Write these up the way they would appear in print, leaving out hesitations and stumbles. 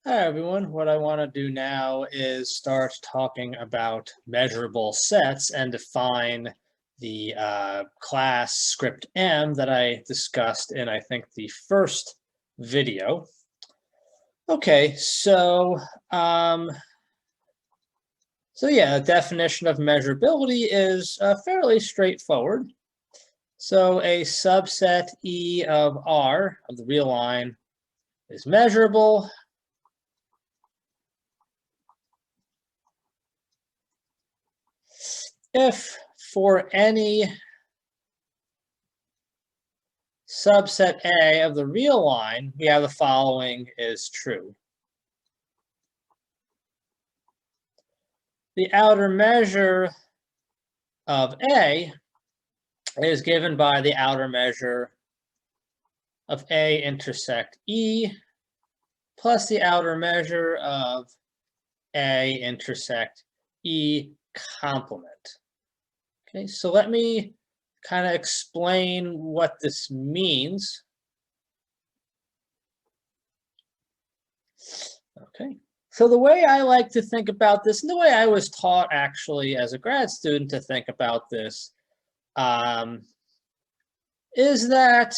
Hi everyone, what I want to do now is start talking about measurable sets and define the class script M that I discussed in, I think, the first video. Okay, yeah, the definition of measurability is fairly straightforward. So a subset E of R of the real line is measurable if for any subset A of the real line, we have the following is true. The outer measure of A is given by the outer measure of A intersect E plus the outer measure of A intersect E complement. Okay, so let me kind of explain what this means. Okay, so the way I like to think about this, and the way I was taught actually as a grad student to think about this, is that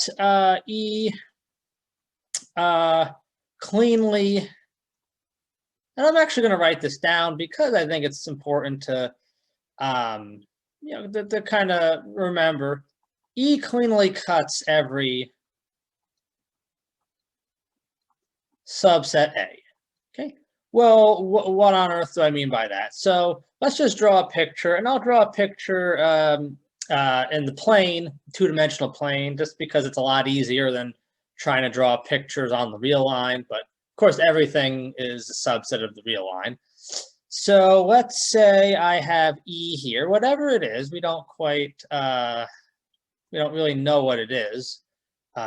E cleanly, and I'm actually going to write this down because I think it's important to, to kind of remember, E cleanly cuts every subset A. Okay. Well, what on earth do I mean by that? So let's just draw a picture, and I'll draw a picture in the plane, two-dimensional plane, just because it's a lot easier than trying to draw pictures on the real line. But of course, everything is a subset of the real line. So let's say I have E here, whatever it is. We don't quite, we don't really know what it is. So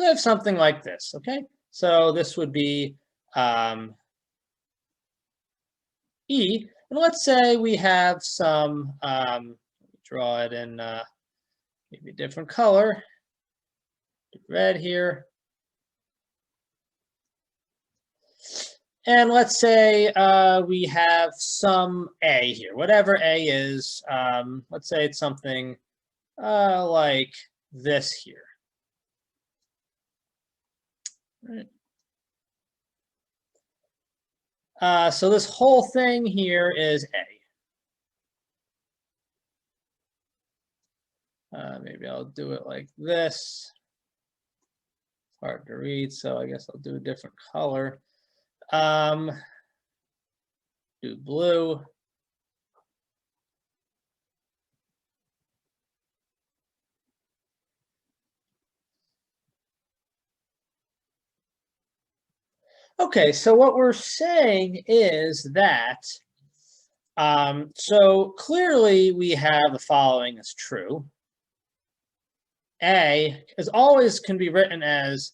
I have something like this, okay? So this would be E, and let's say we have some, draw it in maybe a different color, red here. And let's say we have some A here, whatever A is, let's say it's something like this here. Right. So this whole thing here is A. Maybe I'll do it like this. It's hard to read, so I guess I'll do a different color. Do blue. Okay, so what we're saying is that, so clearly we have the following as true. A is always can be written as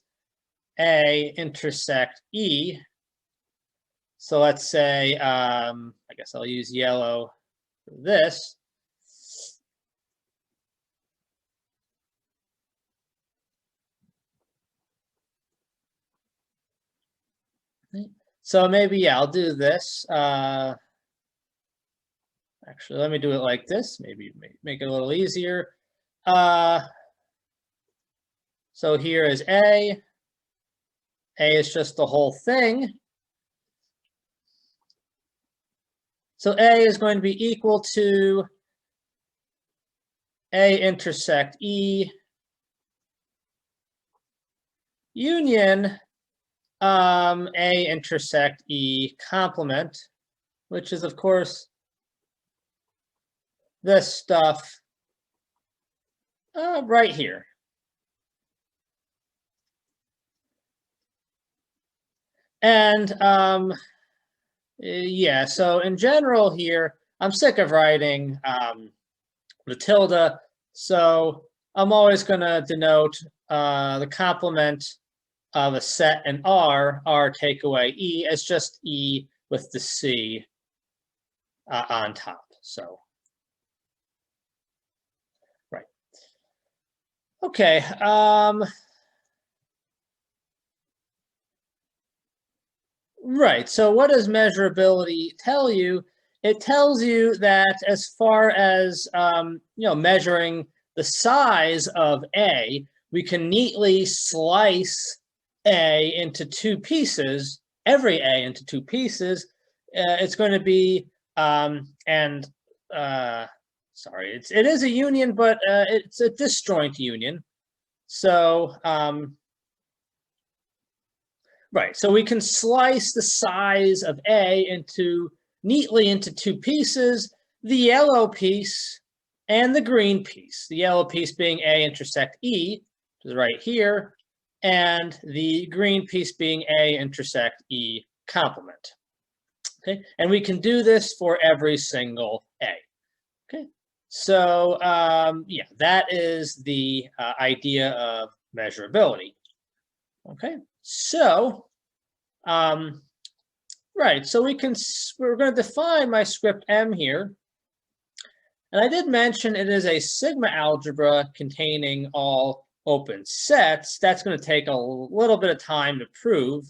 A intersect E. So let's say, I guess I'll use yellow for this. So maybe, yeah, I'll do this. Actually, let me do it like this. Maybe make it a little easier. So here is A. A is just the whole thing. So A is going to be equal to A intersect E union A intersect E complement, which is, of course, this stuff right here. And yeah, so in general here, I'm sick of writing the tilde, so I'm always going to denote the complement of a set in R take away E, as just E with the C on top. So, right. Okay. Right. So what does measurability tell you? It tells you that as far as measuring the size of A, we can neatly slice A into two pieces, every A into two pieces. It's going to be and sorry, it is a union, but it's a disjoint union. So right, so we can slice the size of A neatly into two pieces, the yellow piece and the green piece. The yellow piece being A intersect E, which is right here, and the green piece being A intersect E complement. Okay, and we can do this for every single A. Okay, so yeah, that is the idea of measurability. Okay, so right, so we're going to define my script M here. And I did mention it is a sigma algebra containing all open sets. That's going to take a little bit of time to prove.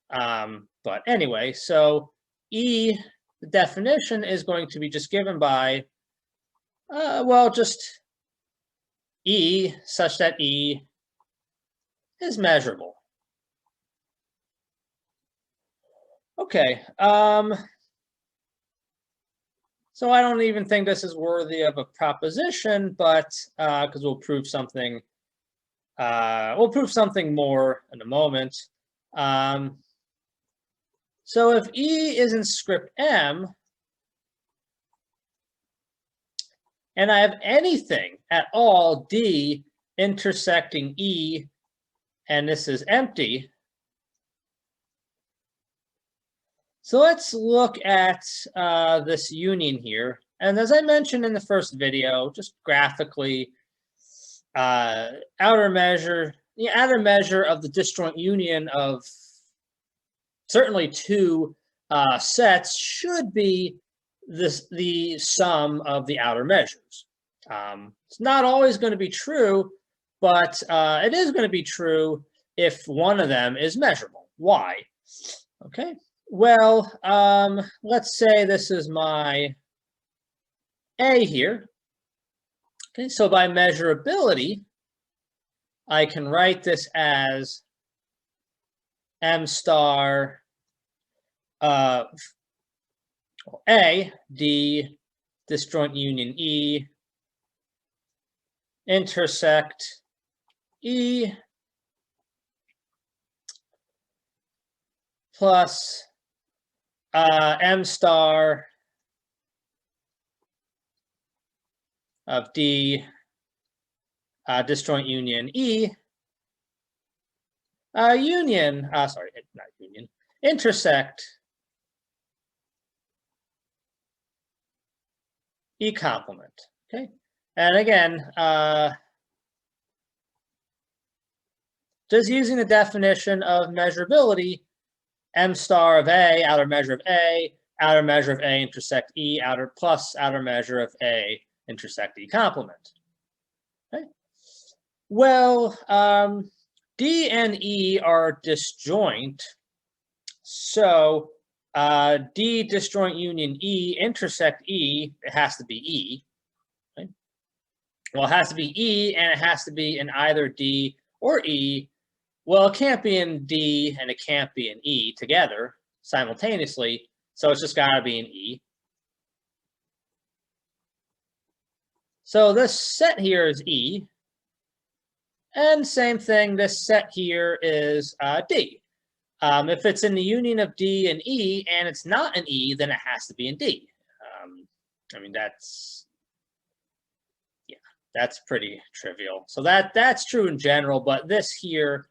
But anyway, so E, the definition is going to be just given by, well, just E such that E is measurable. Okay, so I don't even think this is worthy of a proposition, but because we'll prove something more in a moment. So if E is in script M, and I have anything at all D intersecting E, and this is empty, so let's look at this union here. And as I mentioned in the first video, just graphically, outer measure of the disjoint union of certainly two sets should be the sum of the outer measures. It's not always going to be true, but it is going to be true if one of them is measurable. Why? Okay. Well, let's say this is my A here. Okay, so by measurability, I can write this as M star of A, D, disjoint union E, intersect E, plus M star of D, disjoint union E, intersect E complement. Okay, and again, just using the definition of measurability, M star of A, outer measure of A, outer measure of A intersect E, outer measure of A intersect E complement. Okay. Well, D and E are disjoint, so D disjoint union E intersect E, it has to be E. Okay. Well, it has to be E, and it has to be in either D or E. Well, it can't be in D and it can't be in E together simultaneously, so it's just got to be in E. So this set here is E, and same thing, this set here is D. If it's in the union of D and E and it's not in E, then it has to be in D. I mean, that's pretty trivial. So that's true in general, but this here,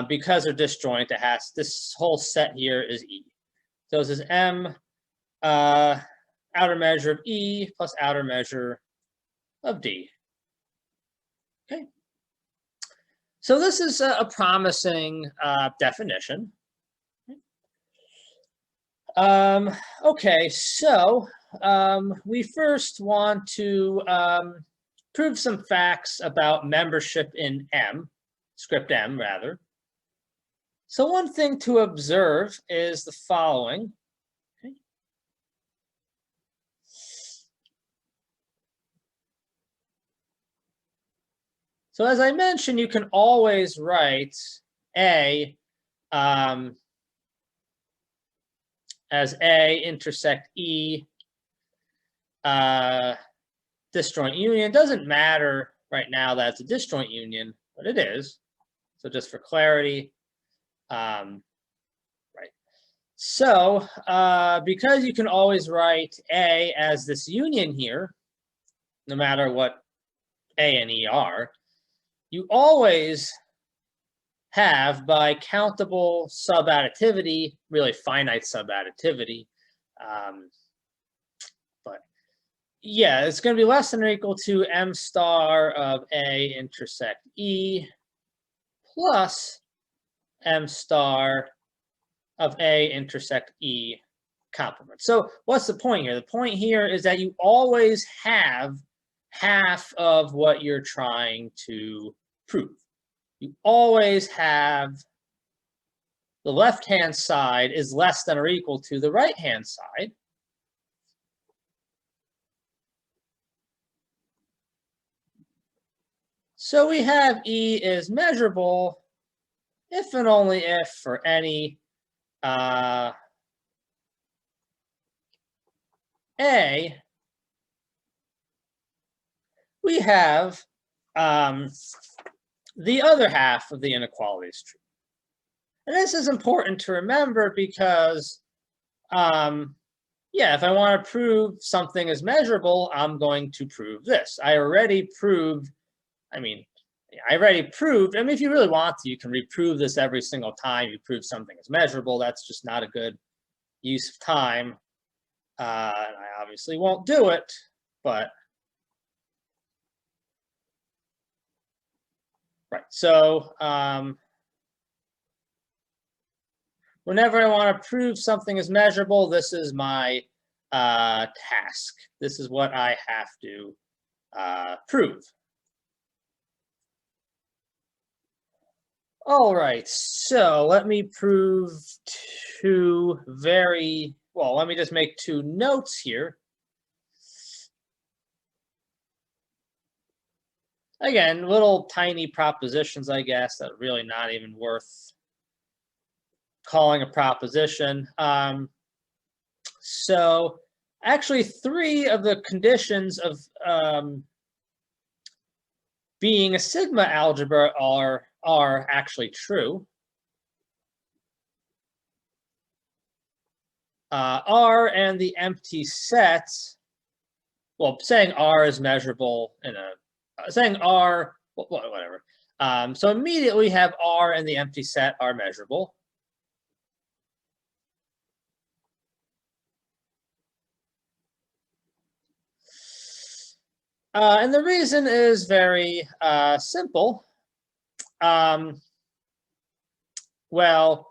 because they're disjoint, this whole set here is E. So this is M outer measure of E plus outer measure of D. Okay. So this is a promising definition. Okay, so we first want to prove some facts about membership in M, script M rather. So one thing to observe is the following. Okay. So as I mentioned, you can always write A as A intersect E disjoint union. Doesn't matter right now that it's a disjoint union, but it is. So just for clarity, right. So because you can always write A as this union here, no matter what A and E are, you always have, by countable subadditivity, really finite subadditivity, but yeah, it's going to be less than or equal to m star of A intersect E plus m star of A intersect E complement. So what's the point here? The point here is that you always have half of what you're trying to prove. You always have the left-hand side is less than or equal to the right-hand side. So we have E is measurable if and only if for any A, we have the other half of the inequalities tree. And this is important to remember because, yeah, if I want to prove something is measurable, I'm going to prove this. I already proved, I mean, if you really want to, you can reprove this every single time you prove something is measurable. That's just not a good use of time. And I obviously won't do it, but right. So whenever I want to prove something is measurable, this is my task. This is what I have to prove. All right, so let me prove two very, well, let me just make two notes here. Again, little tiny propositions, I guess, that are really not even worth calling a proposition. So actually, three of the conditions of being a sigma algebra are actually true. R and the empty set, well, saying R is measurable in a, saying R, whatever. So immediately we have R and the empty set are measurable. And the reason is very simple. Well,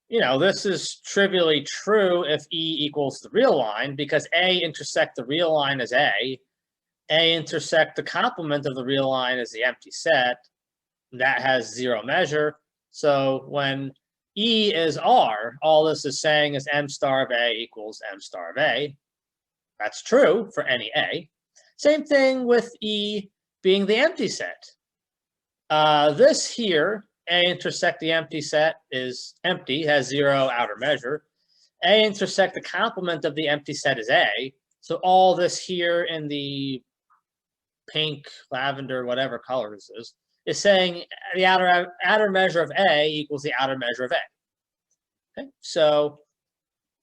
you know, this is trivially true if E equals the real line, because A intersect the real line is A intersect the complement of the real line is the empty set. That has zero measure. So when E is R, all this is saying is m star of A equals m star of A. That's true for any A. Same thing with E being the empty set. This here, A intersect the empty set, is empty, has zero outer measure. A intersect the complement of the empty set is A. So all this here in the pink, lavender, whatever color this is saying the outer measure of A equals the outer measure of A. Okay, so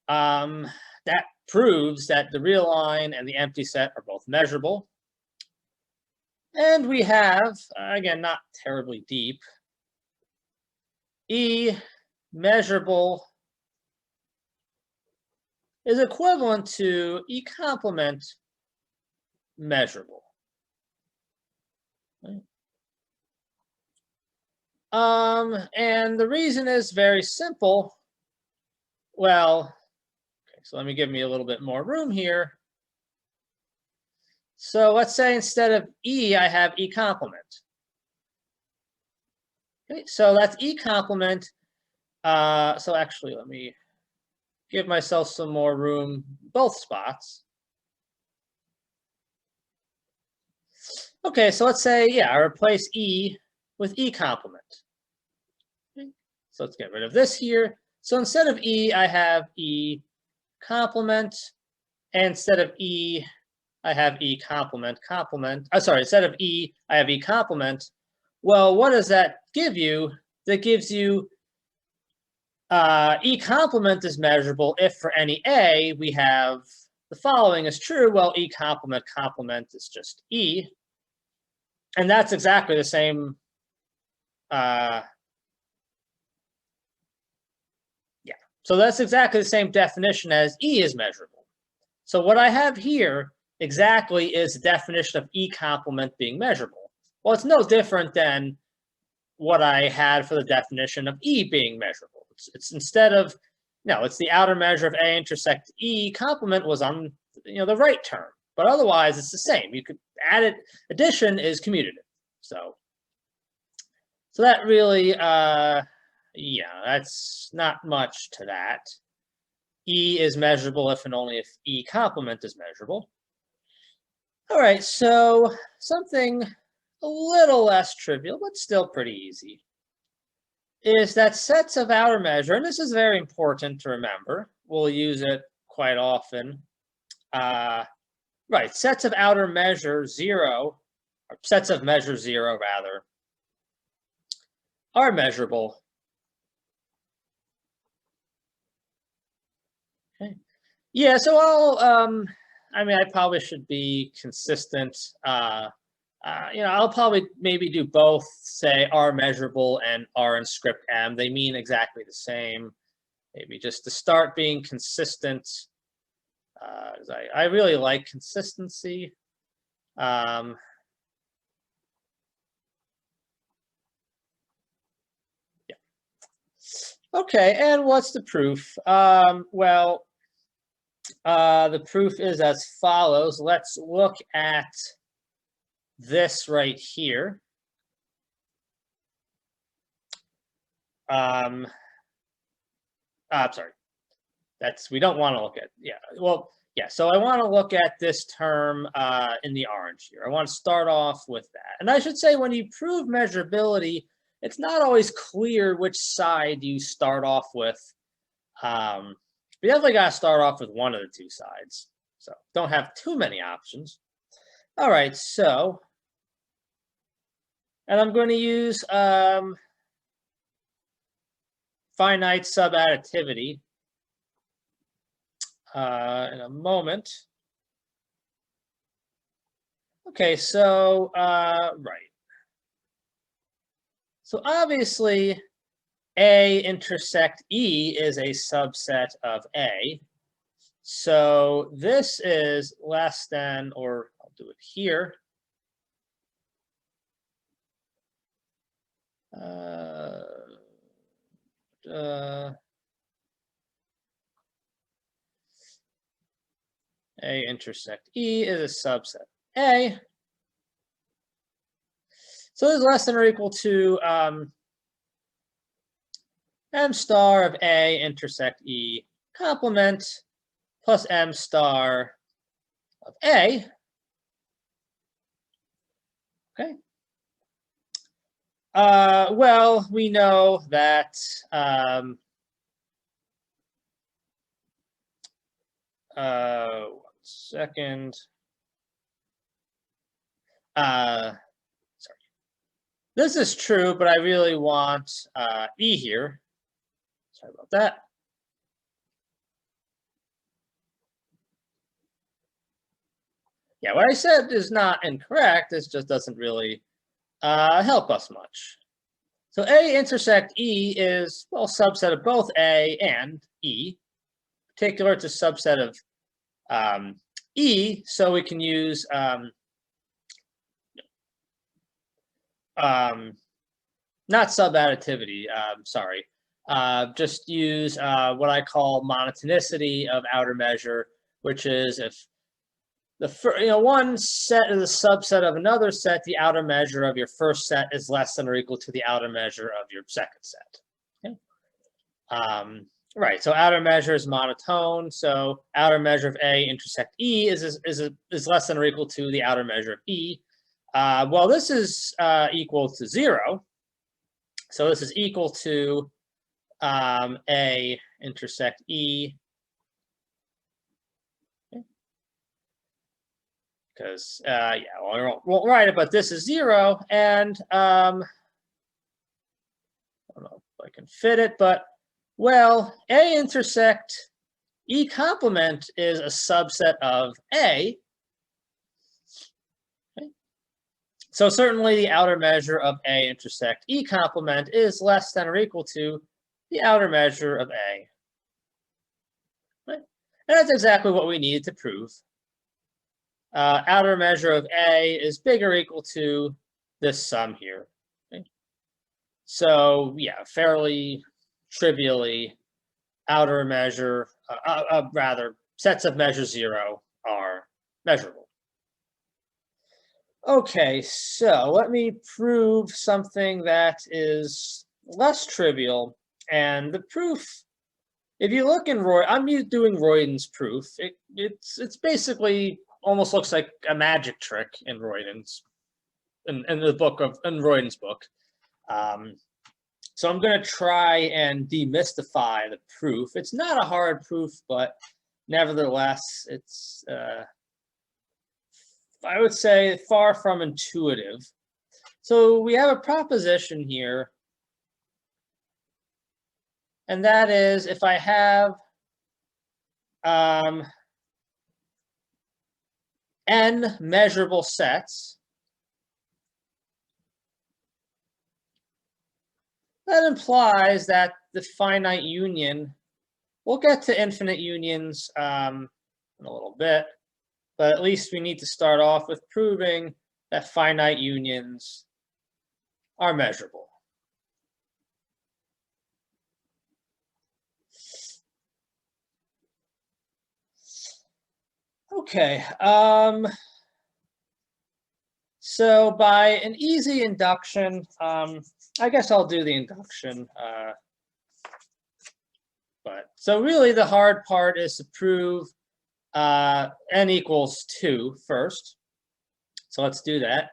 that proves that the real line and the empty set are both measurable. And we have, again, not terribly deep, E measurable is equivalent to E complement measurable. Right? And the reason is very simple. Well, okay, so let me give me a little bit more room here. So let's say instead of E, I have E complement. Okay, so that's E complement. So actually, let me give myself some more room, both spots. Okay, so let's say, yeah, I replace E with E complement. Okay. So let's get rid of this here. So instead of E, I have E complement. And instead of E, I have E complement, complement. Sorry, instead of E, I have E complement. Well, what does that give you? That gives you E complement is measurable if for any A we have the following is true. Well, E complement complement is just E. And that's exactly the same. Yeah. So that's exactly the same definition as E is measurable. So what I have here exactly is the definition of E complement being measurable. Well, it's no different than what I had for the definition of E being measurable. It's instead of, no, it's the outer measure of A intersect E. Complement was on, the right term, but otherwise it's the same. You could add it. Addition is commutative. So that really, yeah, that's not much to that. E is measurable if and only if E complement is measurable. All right, so something a little less trivial, but still pretty easy, is that sets of outer measure, and this is very important to remember. We'll use it quite often. Right, sets of outer measure 0, or sets of measure 0 rather, are measurable. Okay. Yeah, so I mean, I probably should be consistent. I'll probably maybe do both, say R measurable and R in script M. They mean exactly the same. Maybe just to start being consistent. I really like consistency. Yeah. Okay, and what's the proof? Well, the proof is as follows. Let's look at this right here. I'm sorry. We don't want to look at, yeah. Well, yeah, so I want to look at this term in the orange here. I want to start off with that. And I should say when you prove measurability, it's not always clear which side you start off with. You definitely got to start off with one of the two sides. So don't have too many options. All right, so, and I'm going to use finite subadditivity in a moment. Okay, so, right. So obviously, A intersect E is a subset of A. So this is less than, or I'll do it here. A intersect E is a subset A. So this is less than or equal to M star of A intersect E complement plus M star of A. Okay. Well, we know that one second. Sorry. This is true, but I really want E here. Sorry about that. Yeah, what I said is not incorrect. This just doesn't really help us much. So A intersect E is, well, subset of both A and E. In particular, it's a subset of E, so we can use not subadditivity, sorry. Just use what I call monotonicity of outer measure, which is if one set is a subset of another set, the outer measure of your first set is less than or equal to the outer measure of your second set. Okay. Right, so outer measure is monotone, so outer measure of A intersect E is less than or equal to the outer measure of E. Well, this is equal to 0, so this is equal to A intersect E, because yeah, well, we won't write it, but this is 0, and I don't know if I can fit it, but well, A intersect E complement is a subset of A. Okay. So certainly the outer measure of A intersect E complement is less than or equal to the outer measure of A. Right? And that's exactly what we needed to prove. Outer measure of A is bigger or equal to this sum here. Okay? So yeah, fairly trivially, outer measure, rather, sets of measure 0 are measurable. Okay, so let me prove something that is less trivial. And the proof, if you look in I'm doing Royden's proof. It's basically almost looks like a magic trick in Royden's, in Royden's book. So I'm going to try and demystify the proof. It's not a hard proof, but nevertheless, it's, I would say, far from intuitive. So we have a proposition here, and that is if I have n measurable sets, that implies that the finite union, we'll get to infinite unions in a little bit, but at least we need to start off with proving that finite unions are measurable. Okay, so by an easy induction, I guess I'll do the induction. But so really the hard part is to prove n equals 2 first. So let's do that.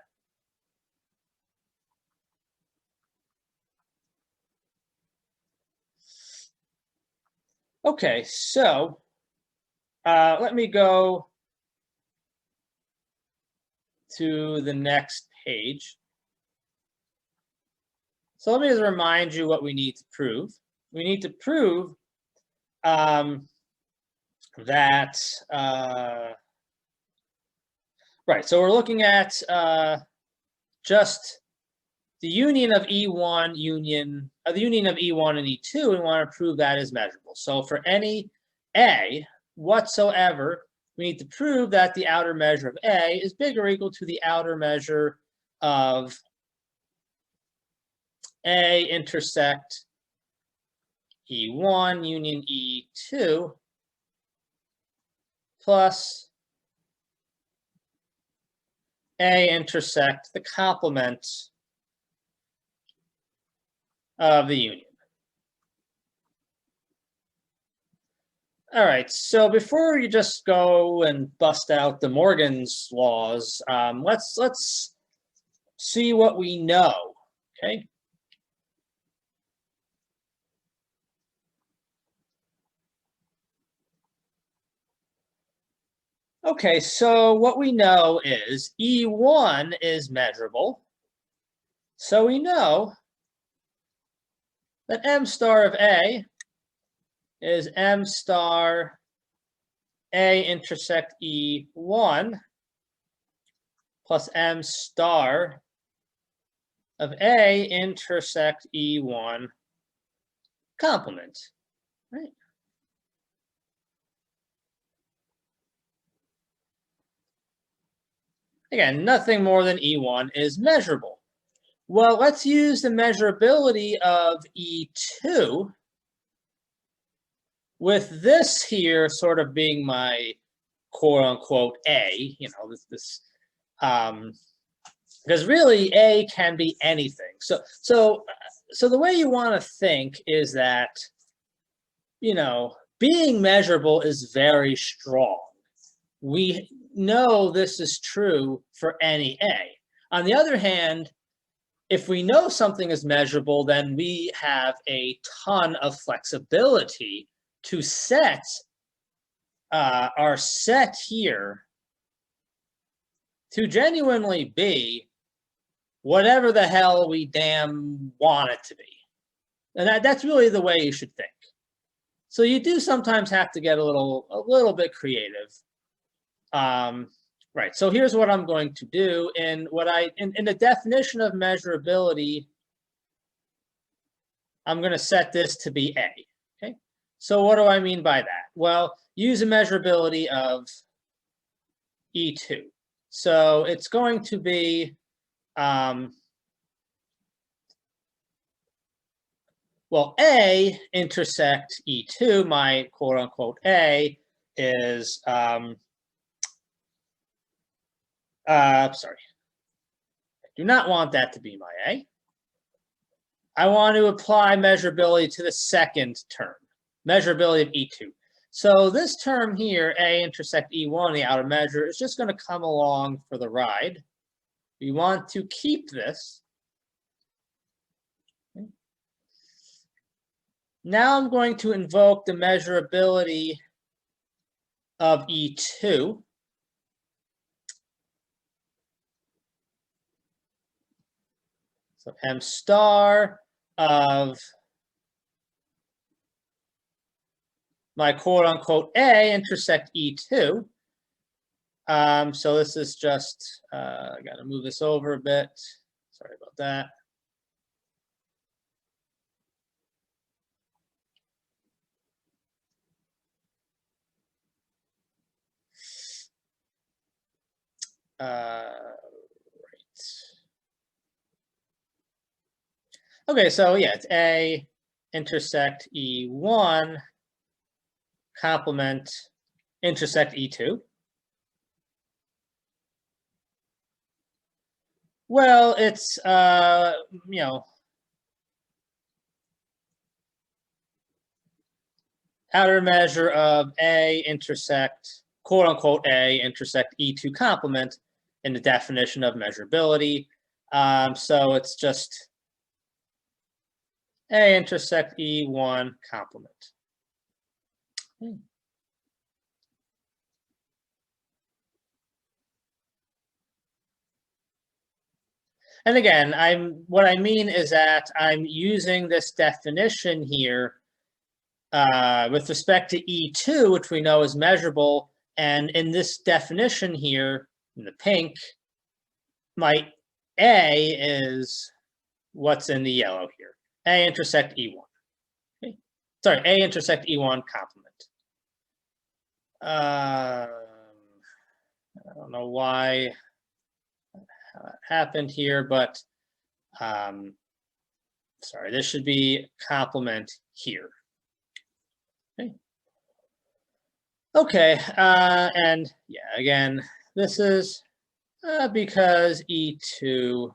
Okay, so let me go to the next page. So let me just remind you what we need to prove. We need to prove that, right, so we're looking at just the union of E1 the union of E1 and E2, we want to prove that is measurable. So for any A whatsoever, we need to prove that the outer measure of A is bigger or equal to the outer measure of A intersect E1 union E2 plus A intersect the complement of the union. All right, so before you just go and bust out de Morgan's laws, let's see what we know, okay? Okay, so what we know is E1 is measurable. So we know that M star of A is M star A intersect E1 plus M star of A intersect E1 complement, right? Again, nothing more than E1 is measurable. Well, let's use the measurability of E2 with this here sort of being my quote unquote A, you know, because really A can be anything. So the way you want to think is that being measurable is very strong. We know this is true for any A. On the other hand, if we know something is measurable, then we have a ton of flexibility to set our set here to genuinely be whatever the hell we damn want it to be. And that's really the way you should think. So you do sometimes have to get a little bit creative. Right, so here's what I'm going to do. In the definition of measurability, I'm going to set this to be A. Okay, so what do I mean by that? Well, use a measurability of E2. So it's going to be, well, A intersect E2, my quote unquote A is, sorry, I do not want that to be my A. I want to apply measurability to the second term, measurability of E2. So this term here, A intersect E1, the outer measure, is just going to come along for the ride. We want to keep this. Okay. Now I'm going to invoke the measurability of E2. So M star of my quote unquote A intersect E2. So this is just, I got to move this over a bit. Sorry about that. Right. Okay, so yeah, it's A intersect E1 complement intersect E2. Well, it's, outer measure of A intersect, quote unquote, A intersect E2 complement in the definition of measurability. So it's just A intersect E1 complement. And again, what I mean is that I'm using this definition here with respect to E2, which we know is measurable. And in this definition here, in the pink, my A is what's in the yellow here. A intersect E1. Okay. Sorry, A intersect E1 complement. I don't know why that happened here, but sorry, this should be complement here. Okay. Okay, and yeah, again, this is because E2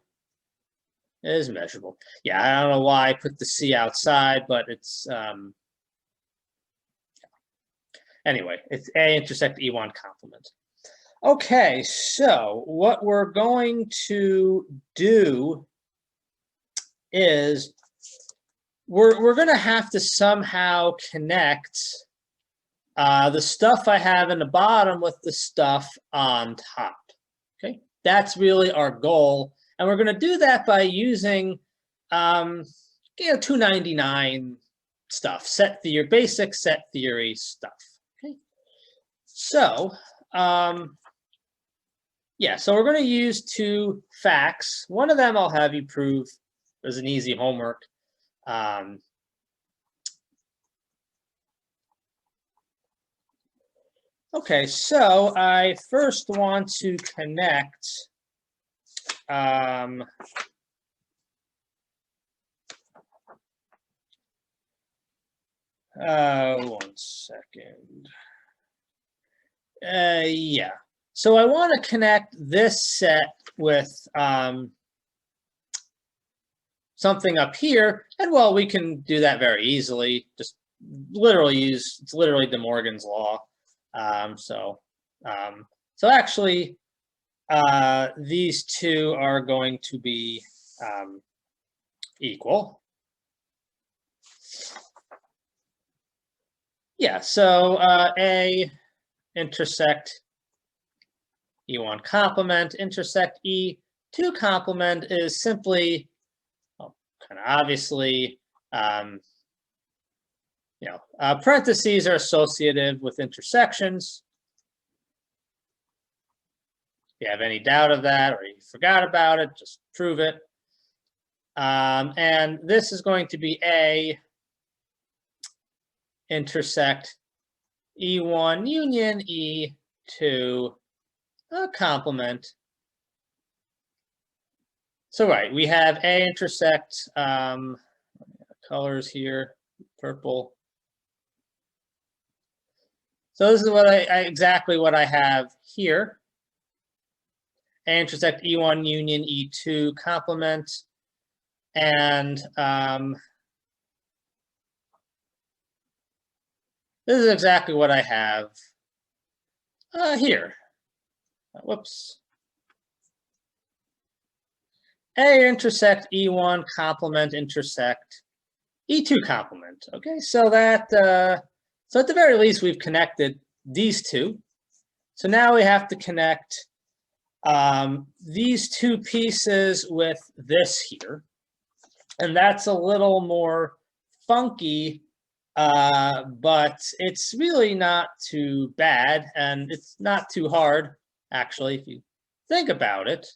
is measurable. Yeah, I don't know why I put the C outside, but it's, anyway, it's A intersect E1 complement. Okay, so what we're going to do is we're going to have to somehow connect the stuff I have in the bottom with the stuff on top. Okay, that's really our goal, and we're going to do that by using 299 stuff, set theory, basic set theory stuff. Okay, so yeah, so we're going to use two facts. One of them I'll have you prove as an easy homework. Okay, so I first want to connect one second. Yeah. So I want to connect this set with something up here, and well, we can do that very easily. Just it's literally De Morgan's law. So actually, these two are going to be equal. Yeah, so A intersect E1 complement intersect E2 complement is simply, well, kind of obviously, parentheses are associative with intersections. If you have any doubt of that or you forgot about it, just prove it. And this is going to be A intersect E1 union E2 complement. So right, we have A intersect colors here, purple. So this is what exactly what I have here. A intersect E1 union E2 complement. And this is exactly what I have here. Whoops. A intersect E1 complement intersect E2 complement. Okay, so that so at the very least we've connected these two. So now we have to connect these two pieces with this here, and that's a little more funky, but it's really not too bad, and it's not too hard actually if you think about it.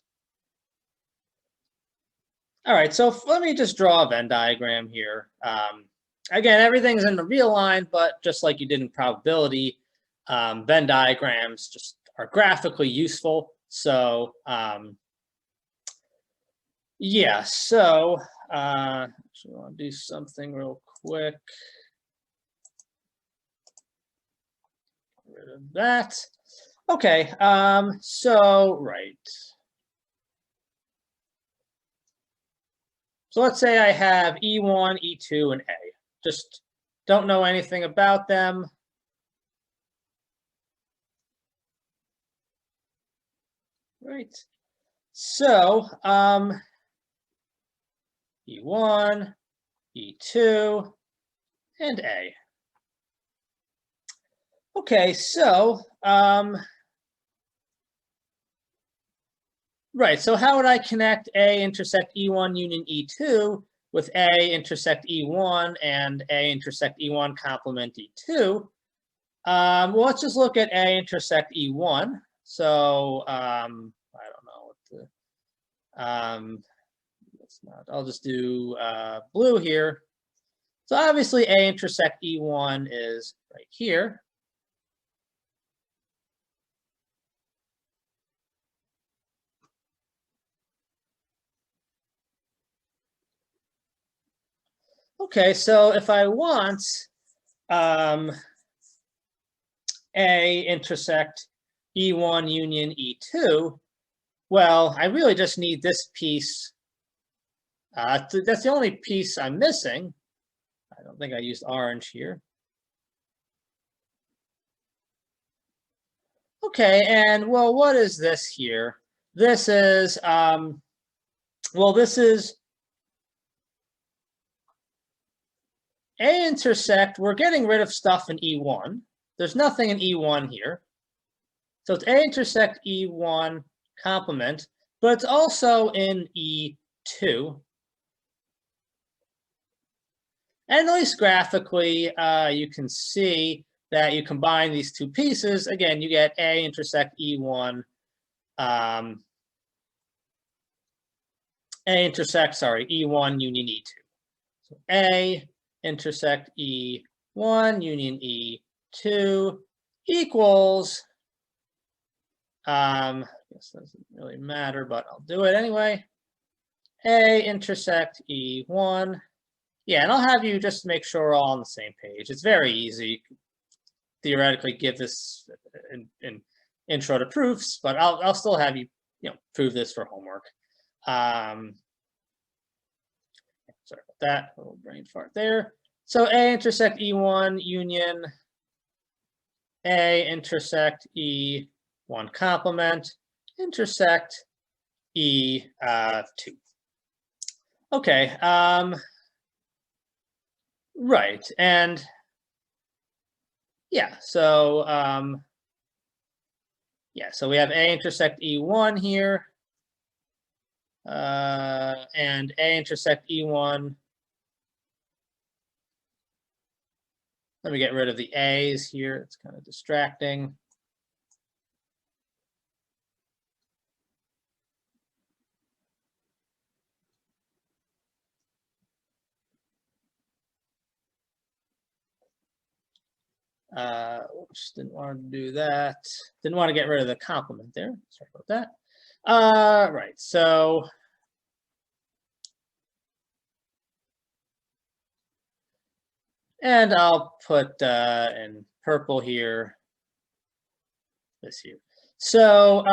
All right, so let me just draw a Venn diagram here. Again, everything's in the real line, but just like you did in probability, Venn diagrams just are graphically useful. So yeah, so actually I want to do something real quick. Get rid of that. Okay, so right. So let's say I have E1, E2, and A. Just don't know anything about them. Right. So E1, E2, and A. Okay, so right, so how would I connect A intersect E1 union E2 with A intersect E1 and A intersect E1 complement E2? Well, let's just look at A intersect E1. So I don't know what the, let's not, I'll just do blue here. So obviously A intersect E1 is right here. Okay, so if I want A intersect E1 union E2, well, I really just need this piece. That's the only piece I'm missing. I don't think I used orange here. Okay, and well, what is this here? This is, well, this is A intersect. We're getting rid of stuff in E1. There's nothing in E1 here. So it's A intersect E1 complement, but it's also in E2. And at least graphically, you can see that you combine these two pieces. Again, you get A intersect E1, A intersect, sorry, E1 union E2. So A intersect E1 union E2 equals, I guess doesn't really matter, but I'll do it anyway. A intersect E1. Yeah, and I'll have you just make sure we're all on the same page. It's very easy. You could theoretically give this in intro to proofs, but I'll still have you, prove this for homework. Sorry about that, a little brain fart there. So A intersect E1 union A intersect E1 complement intersect E2. Okay, right, and yeah, so so we have A intersect E1 here, and A intersect E1. Let me get rid of the A's here. It's kind of distracting. Oops, didn't want to do that. Didn't want to get rid of the complement there. Sorry about that. Right, so and I'll put in purple here, this here. So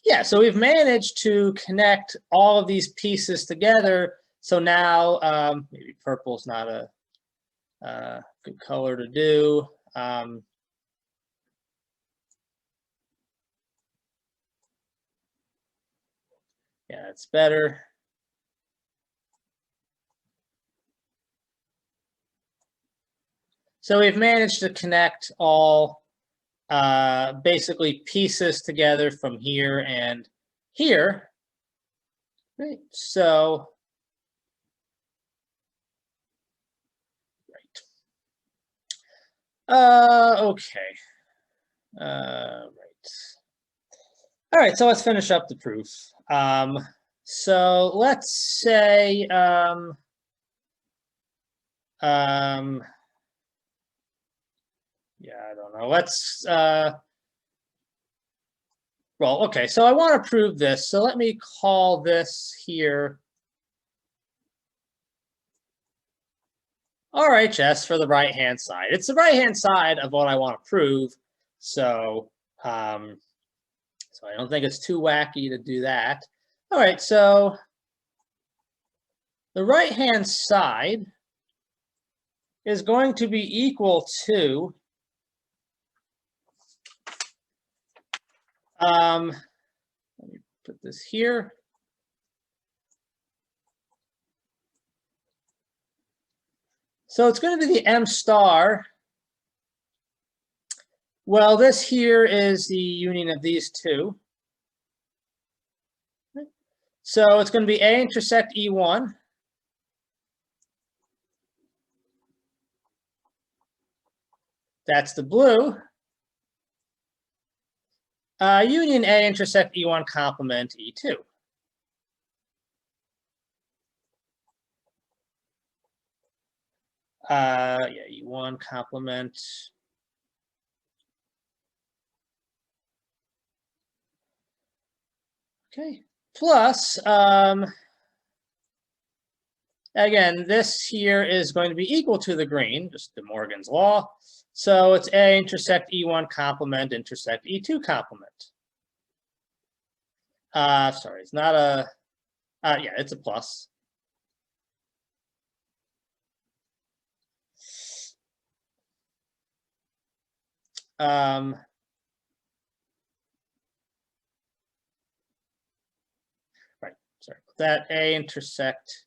yeah, so we've managed to connect all of these pieces together. So now maybe purple's not a good color to do. Yeah, it's better. So we've managed to connect all basically pieces together from here and here. Right. So okay. Right. All right, so let's finish up the proof. So let's say yeah, I don't know. Let's well, okay, so I want to prove this. So let me call this here RHS for the right-hand side. It's the right-hand side of what I want to prove. So so I don't think it's too wacky to do that. All right, so the right-hand side is going to be equal to let me put this here. So it's going to be the M star. Well, this here is the union of these two. So it's going to be A intersect E1. That's the blue. Union A intersect E1 complement E2. Yeah, E1 complement. Okay, plus, again, this here is going to be equal to the green, just De Morgan's law. So it's A intersect E1 complement intersect E2 complement. Sorry, it's not a, yeah, it's a plus. Right, sorry, that A intersect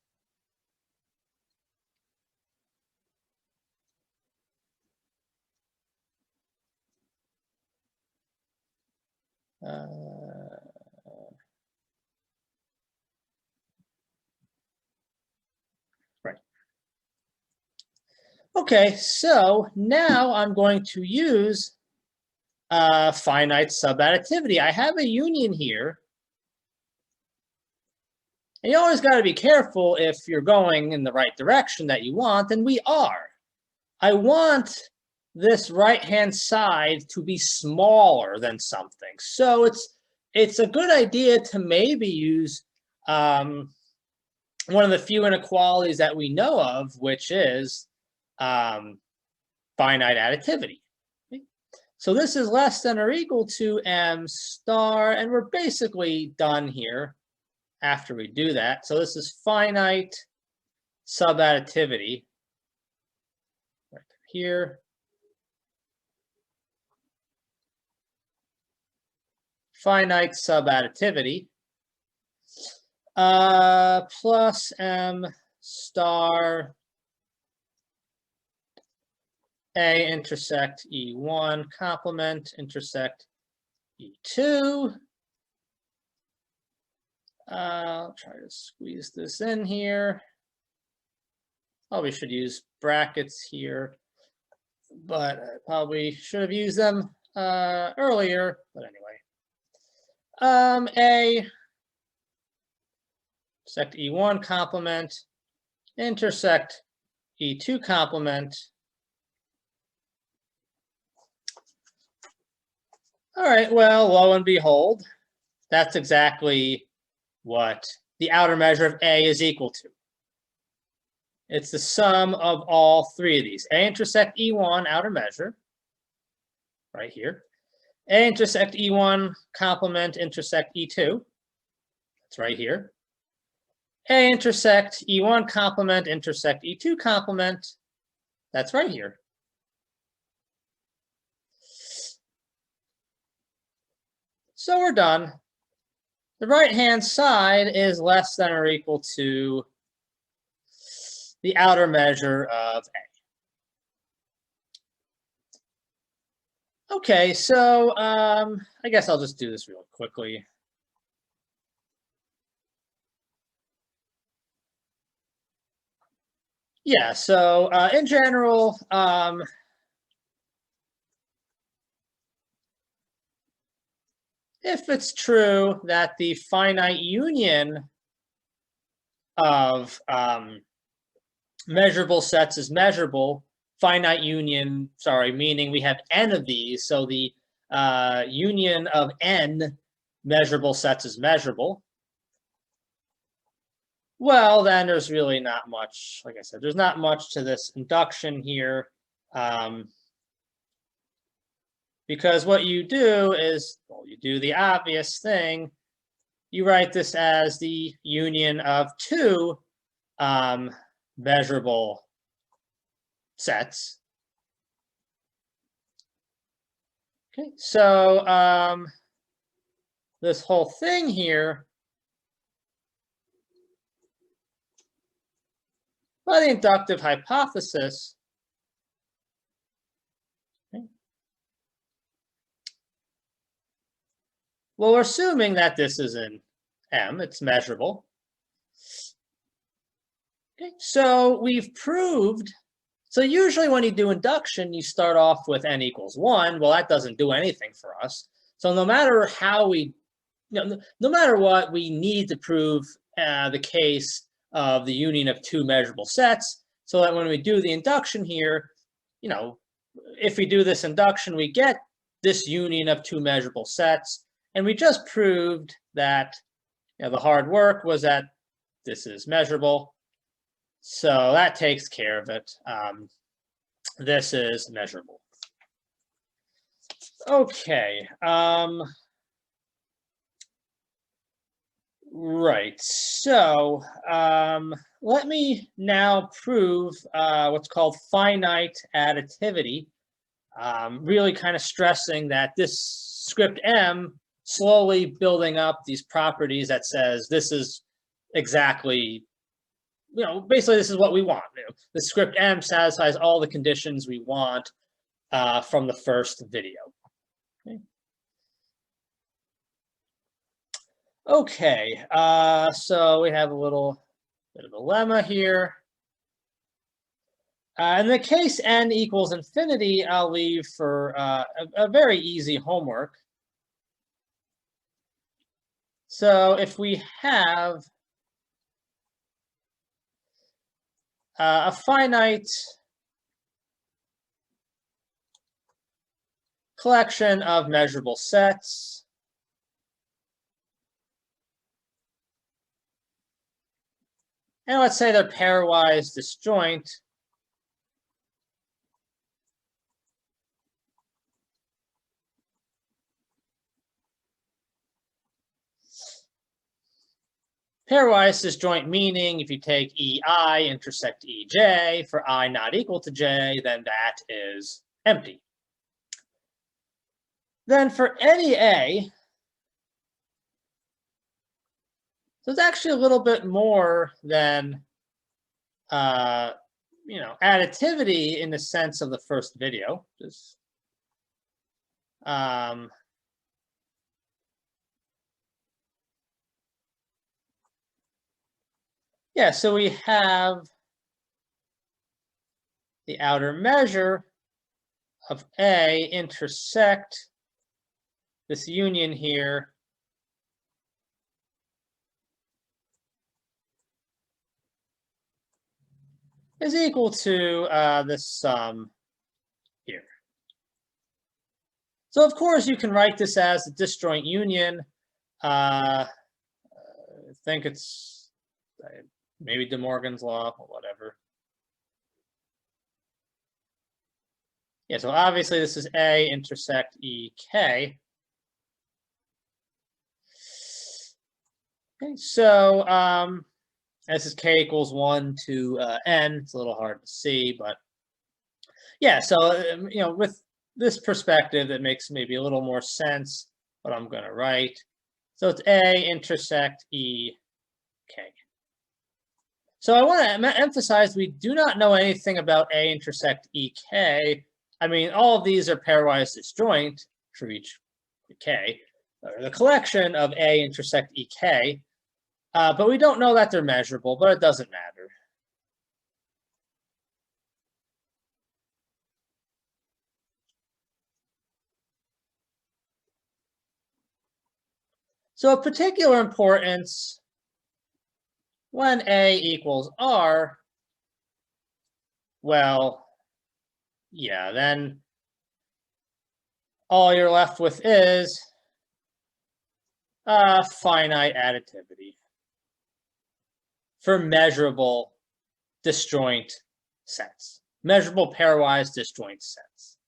right. Okay, so now I'm going to use finite subadditivity. I have a union here. And you always got to be careful if you're going in the right direction that you want, and we are. I want this right-hand side to be smaller than something. So it's a good idea to maybe use one of the few inequalities that we know of, which is finite additivity. Okay? So this is less than or equal to M star, and we're basically done here after we do that. So this is finite subadditivity right here. Finite subadditivity plus M star A intersect E1 complement intersect E2. I'll try to squeeze this in here. Probably should use brackets here, but I probably should have used them earlier. But anyway, A intersect E1 complement intersect E2 complement. All right, well, lo and behold, that's exactly what the outer measure of A is equal to. It's the sum of all three of these. A intersect E1 outer measure, right here. A intersect E1 complement intersect E2, that's right here. A intersect E1 complement intersect E2 complement, that's right here. So we're done. The right-hand side is less than or equal to the outer measure of A. Okay, so I guess I'll just do this real quickly. Yeah, so in general, if it's true that the finite union of measurable sets is measurable, finite union, sorry, meaning we have n of these, so the union of n measurable sets is measurable, well, then there's really not much, like I said, there's not much to this induction here. Because what you do is, well, you do the obvious thing. You write this as the union of two measurable sets. Okay, so this whole thing here, by the inductive hypothesis, well, we're assuming that this is in M, it's measurable. Okay, so we've proved, so usually when you do induction, you start off with n equals 1. Well, that doesn't do anything for us. So no matter how we, no matter what, we need to prove the case of the union of two measurable sets, so that when we do the induction here, if we do this induction, we get this union of two measurable sets. And we just proved that the hard work was that this is measurable. So that takes care of it. This is measurable. Okay. Right. So let me now prove what's called finite additivity. Really kind of stressing that this script M slowly building up these properties that says this is exactly, basically this is what we want. The script M satisfies all the conditions we want from the first video. Okay, so we have a little bit of a lemma here. In the case n equals infinity, I'll leave for a very easy homework. So if we have a finite collection of measurable sets, and let's say they're pairwise disjoint, Pairwise disjoint meaning if you take EI intersect EJ for I not equal to J, then that is empty. Then for any A, so it's actually a little bit more than additivity in the sense of the first video. Just yeah, so we have the outer measure of A intersect this union here is equal to this sum here. So of course you can write this as a disjoint union. I think it's maybe De Morgan's law or whatever. Yeah, so obviously this is A intersect EK. Okay, so this is K equals 1 to N. It's a little hard to see, but yeah, so with this perspective, it makes maybe a little more sense what I'm going to write. So it's A intersect EK. So I want to emphasize we do not know anything about A intersect EK. I mean, all of these are pairwise disjoint for each K, or the collection of A intersect EK. But we don't know that they're measurable, but it doesn't matter. So of particular importance, when A equals R, well, yeah, then all you're left with is finite additivity for measurable disjoint sets, measurable pairwise disjoint sets.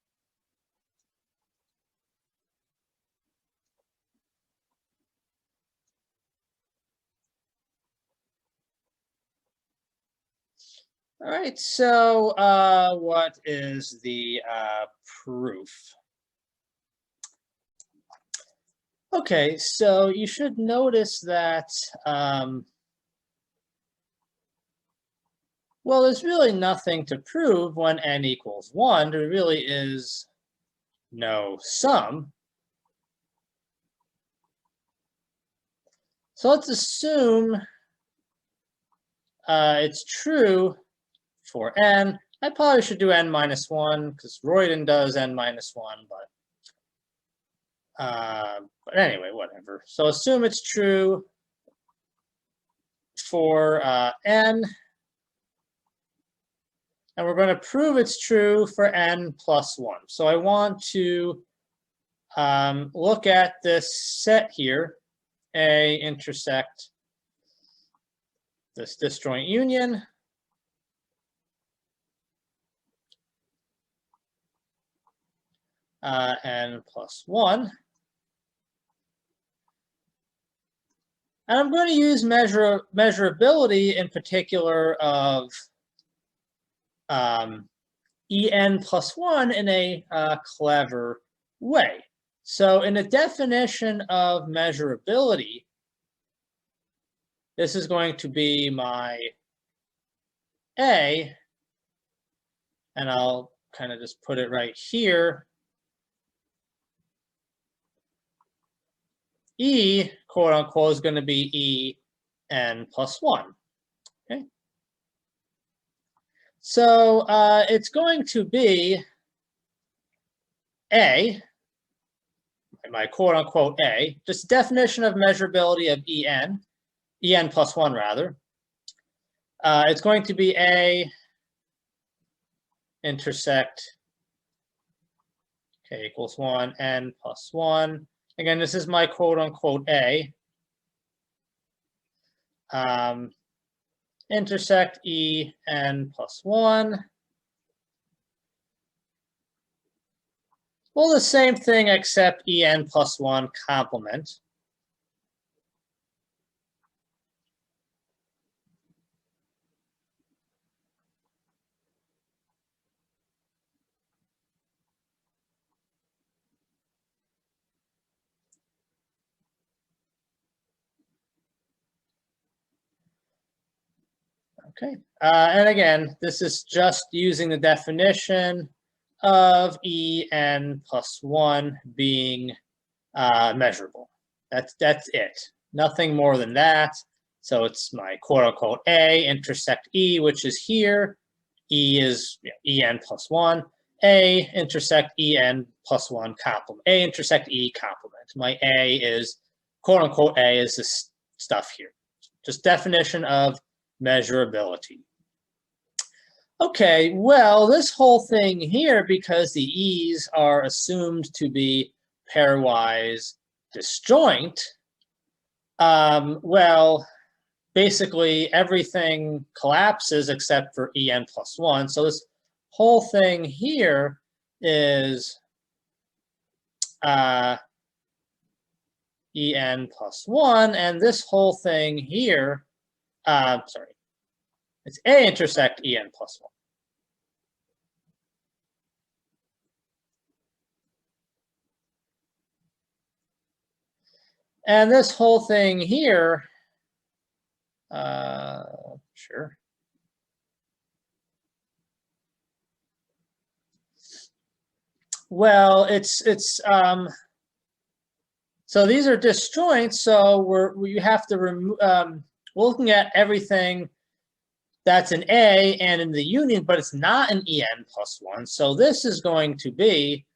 All right, so what is the proof? Okay, so you should notice that, well, there's really nothing to prove when N equals 1. There really is no sum. So let's assume it's true for N. I probably should do N minus 1 because Royden does N minus 1, but anyway, whatever. So assume it's true for N, and we're going to prove it's true for N plus 1. So I want to look at this set here, A intersect this disjoint union. N plus 1. And I'm going to use measurability in particular of En plus 1 in a clever way. So in the definition of measurability, this is going to be my A, and I'll kind of just put it right here. E, quote unquote, is going to be En plus 1. Okay. So it's going to be A, my quote unquote A, just definition of measurability of En plus 1 rather. It's going to be A intersect K equals 1, N plus 1. Again, this is my quote unquote A. Intersect En plus 1. Well, the same thing except En plus 1 complement. Okay, and again, this is just using the definition of en plus 1 being measurable. That's it. Nothing more than that. So it's my quote-unquote A intersect E, which is here. E is en plus 1. A intersect en plus 1 complement. A intersect E complement. My A is, quote-unquote A, is this stuff here. Just definition of measurability. Okay, well, this whole thing here, because the E's are assumed to be pairwise disjoint, well, basically everything collapses except for en plus 1. So this whole thing here is en plus 1, and this whole thing here, sorry, it's A intersect en plus 1. And this whole thing here, sure. Well, so these are disjoints, so we have to remove, we're looking at everything that's an A and in the union, but it's not an en plus 1. So this is going to be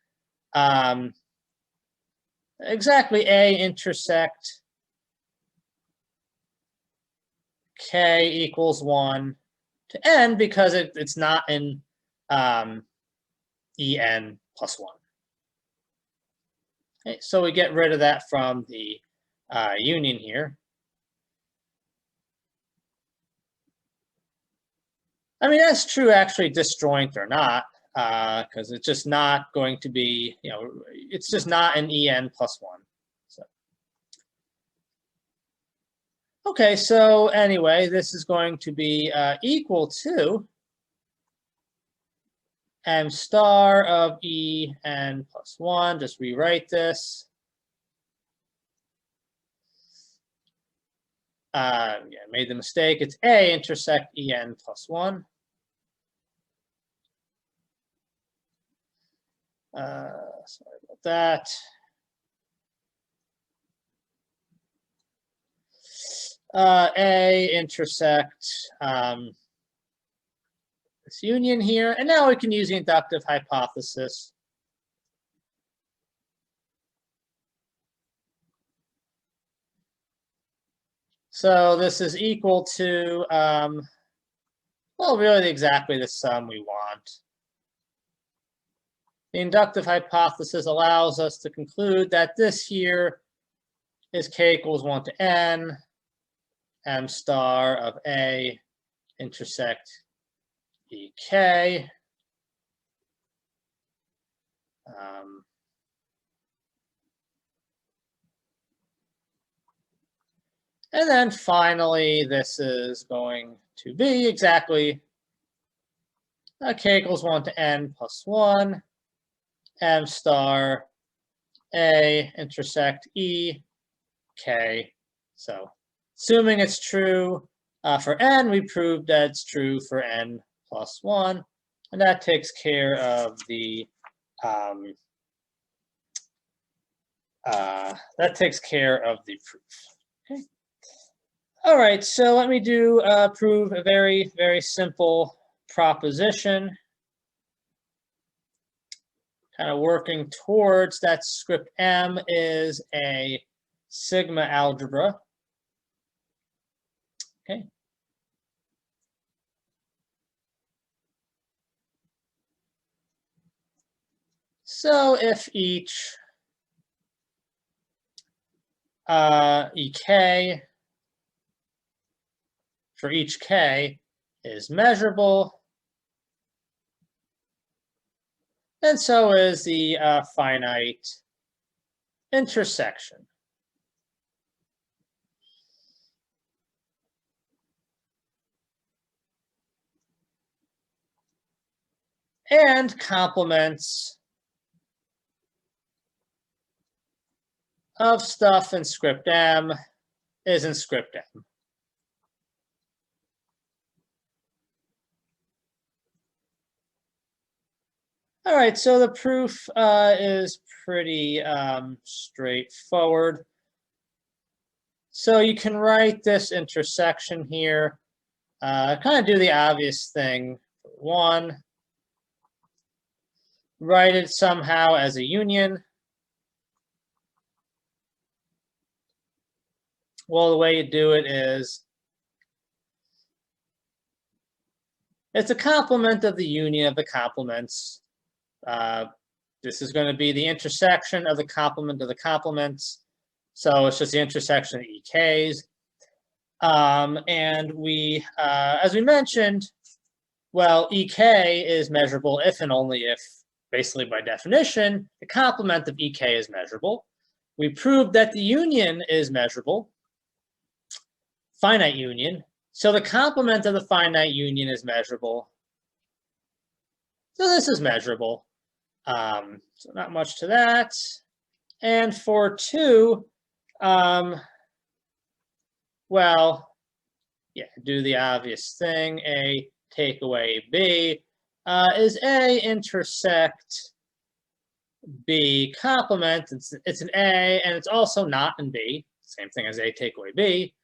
exactly A intersect K equals 1 to n, because it's not in en plus 1. Okay, so we get rid of that from the union here. I mean, that's true actually, disjoint or not, because it's just not going to be, it's just not an en plus 1. So. Okay, so anyway, this is going to be equal to m star of en plus 1. Just rewrite this. Yeah, I made the mistake. It's A intersect en plus 1. Sorry about that. A intersect this union here, and now we can use the inductive hypothesis. So this is equal to, well, really exactly the sum we want. The inductive hypothesis allows us to conclude that this here is K equals 1 to n, m star of A intersect EK. And then finally, this is going to be exactly K equals 1 to n plus 1, m star A intersect E K. So assuming it's true for n, we proved that it's true for n plus 1. And that takes care of the proof. Okay. All right, so let me prove a very, very simple proposition. Kind of working towards that script M is a sigma algebra. Okay. So if each EK for each K is measurable, and so is the finite intersection. And complements of stuff in script M is in script M. All right, so the proof is pretty straightforward. So you can write this intersection here, kind of do the obvious thing. One, write it somehow as a union. Well, the way you do it is it's a complement of the union of the complements. This is going to be the intersection of the complement of the complements. So it's just the intersection of EKs. And we, as we mentioned, well, EK is measurable if and only if, basically by definition, the complement of EK is measurable. We proved that the union is measurable, finite union. So the complement of the finite union is measurable. So this is measurable. So not much to that. And for 2, well, yeah, do the obvious thing. A take away B. Is A intersect B complement? It's an A, and it's also not in B. Same thing as A take away B.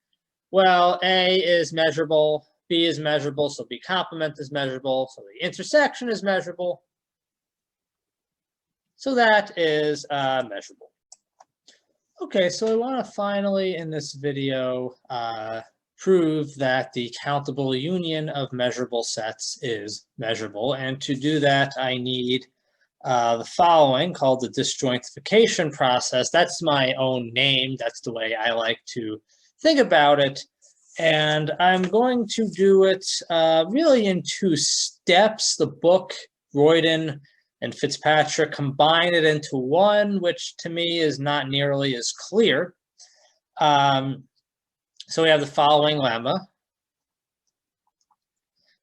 Well, A is measurable, B is measurable, so B complement is measurable, so the intersection is measurable. So that is measurable. Okay, so I want to finally, in this video, prove that the countable union of measurable sets is measurable. And to do that, I need the following, called the disjointification process. That's my own name. That's the way I like to think about it. And I'm going to do it really in 2 steps. The book, Royden and Fitzpatrick, combine it into one, which to me is not nearly as clear. So we have the following lemma.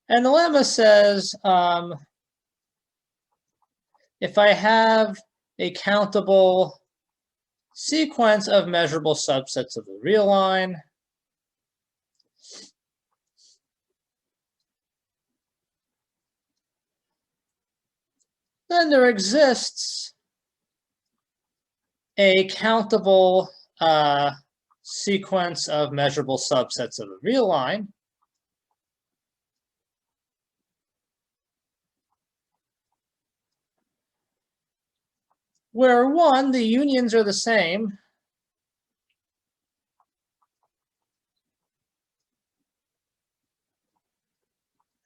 And the lemma says, if I have a countable sequence of measurable subsets of the real line, then there exists a countable sequence of measurable subsets of a real line. Where 1, the unions are the same.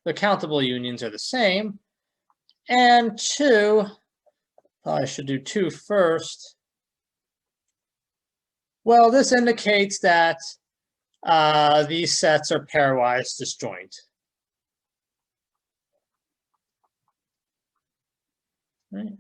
The countable unions are the same. And 2, I should do 2 first. Well, this indicates that these sets are pairwise disjoint. Right.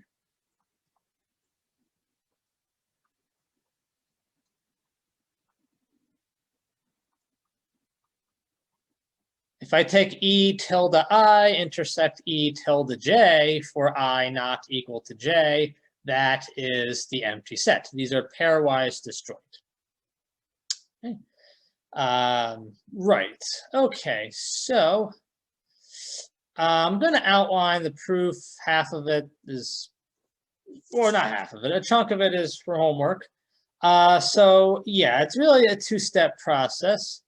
If I take E tilde I intersect E tilde J for I not equal to J, that is the empty set. These are pairwise disjoint. Okay. Right. Okay, so I'm going to outline the proof. Half of it is, or not half of it, a chunk of it is for homework. So yeah, it's really a 2-step process.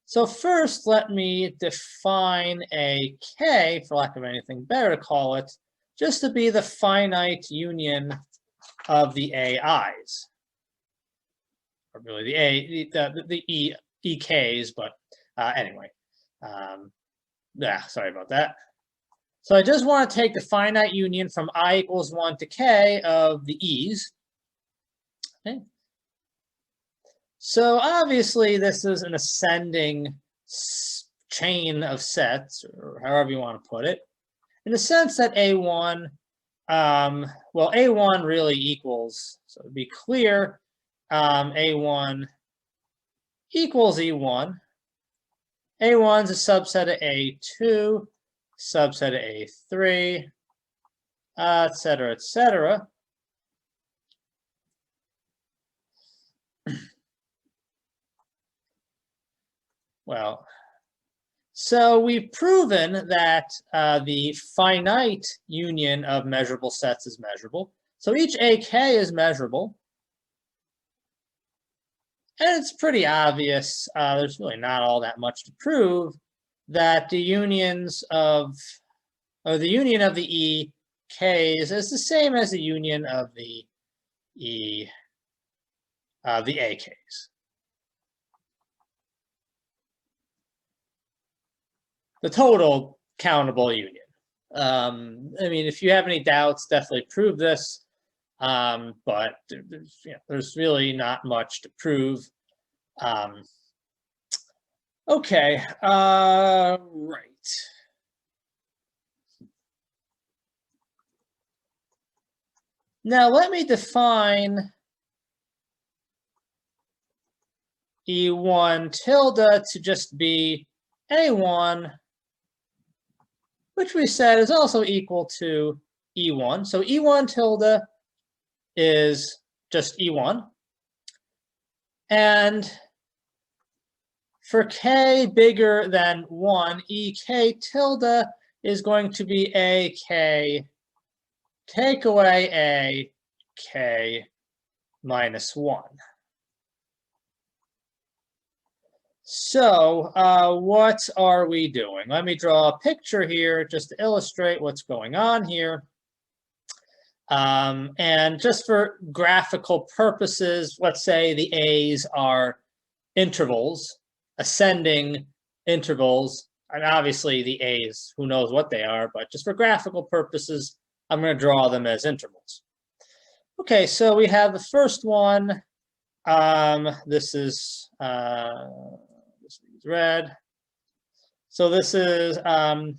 So first, let me define a K, for lack of anything better to call it, just to be the finite union of the AIs. Or really the EKs, but anyway. Yeah, sorry about that. So I just want to take the finite union from I equals 1 to K of the E's. Okay. So obviously this is an ascending chain of sets, or however you want to put it, in the sense that A1, well, A1 really equals, so to be clear, A1 equals E1. A1 is a subset of A2, subset of A3, et cetera, et cetera. Well, So we've proven that the finite union of measurable sets is measurable. So each AK is measurable. And it's pretty obvious, there's really not all that much to prove, that the unions of, or the union of the EKs is the same as the union of the AKs. The total countable union. I mean, if you have any doubts, definitely prove this. But there's really not much to prove. Okay, right. Now let me define E1 tilde to just be A1, which we said is also equal to E1. So E1 tilde is just E1. And for k bigger than 1, ek tilde is going to be ak, take away a, k minus 1. So what are we doing? Let me draw a picture here just to illustrate what's going on here. And just for graphical purposes, let's say the A's are intervals, ascending intervals. And obviously the A's, who knows what they are, but just for graphical purposes, I'm going to draw them as intervals. Okay, so we have the first one. This is red. So this is E1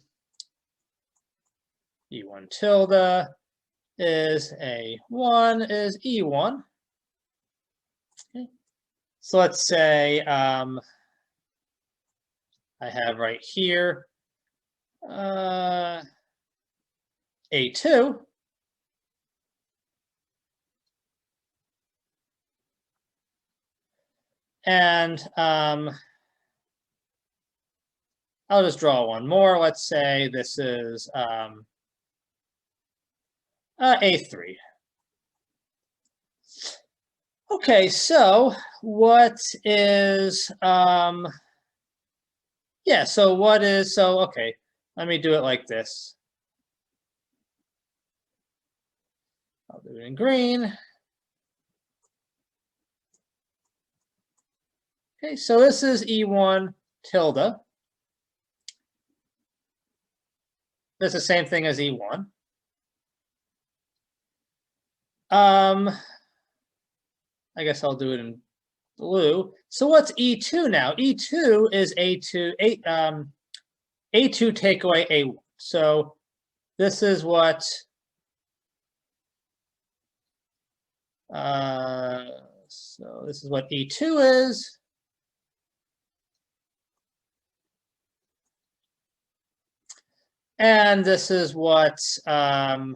tilde is A1 is E1. Okay. So let's say I have right here A2. And I'll just draw one more. Let's say this is A3. Okay, so what is, yeah, so what is, so, okay, let me do it like this. I'll do it in green. Okay, so this is E1 tilde. That's the same thing as E1. I guess I'll do it in blue. So what's E2 now? E2 is A2 take away A1. So this is what so this is what E2 is. And this is what sorry,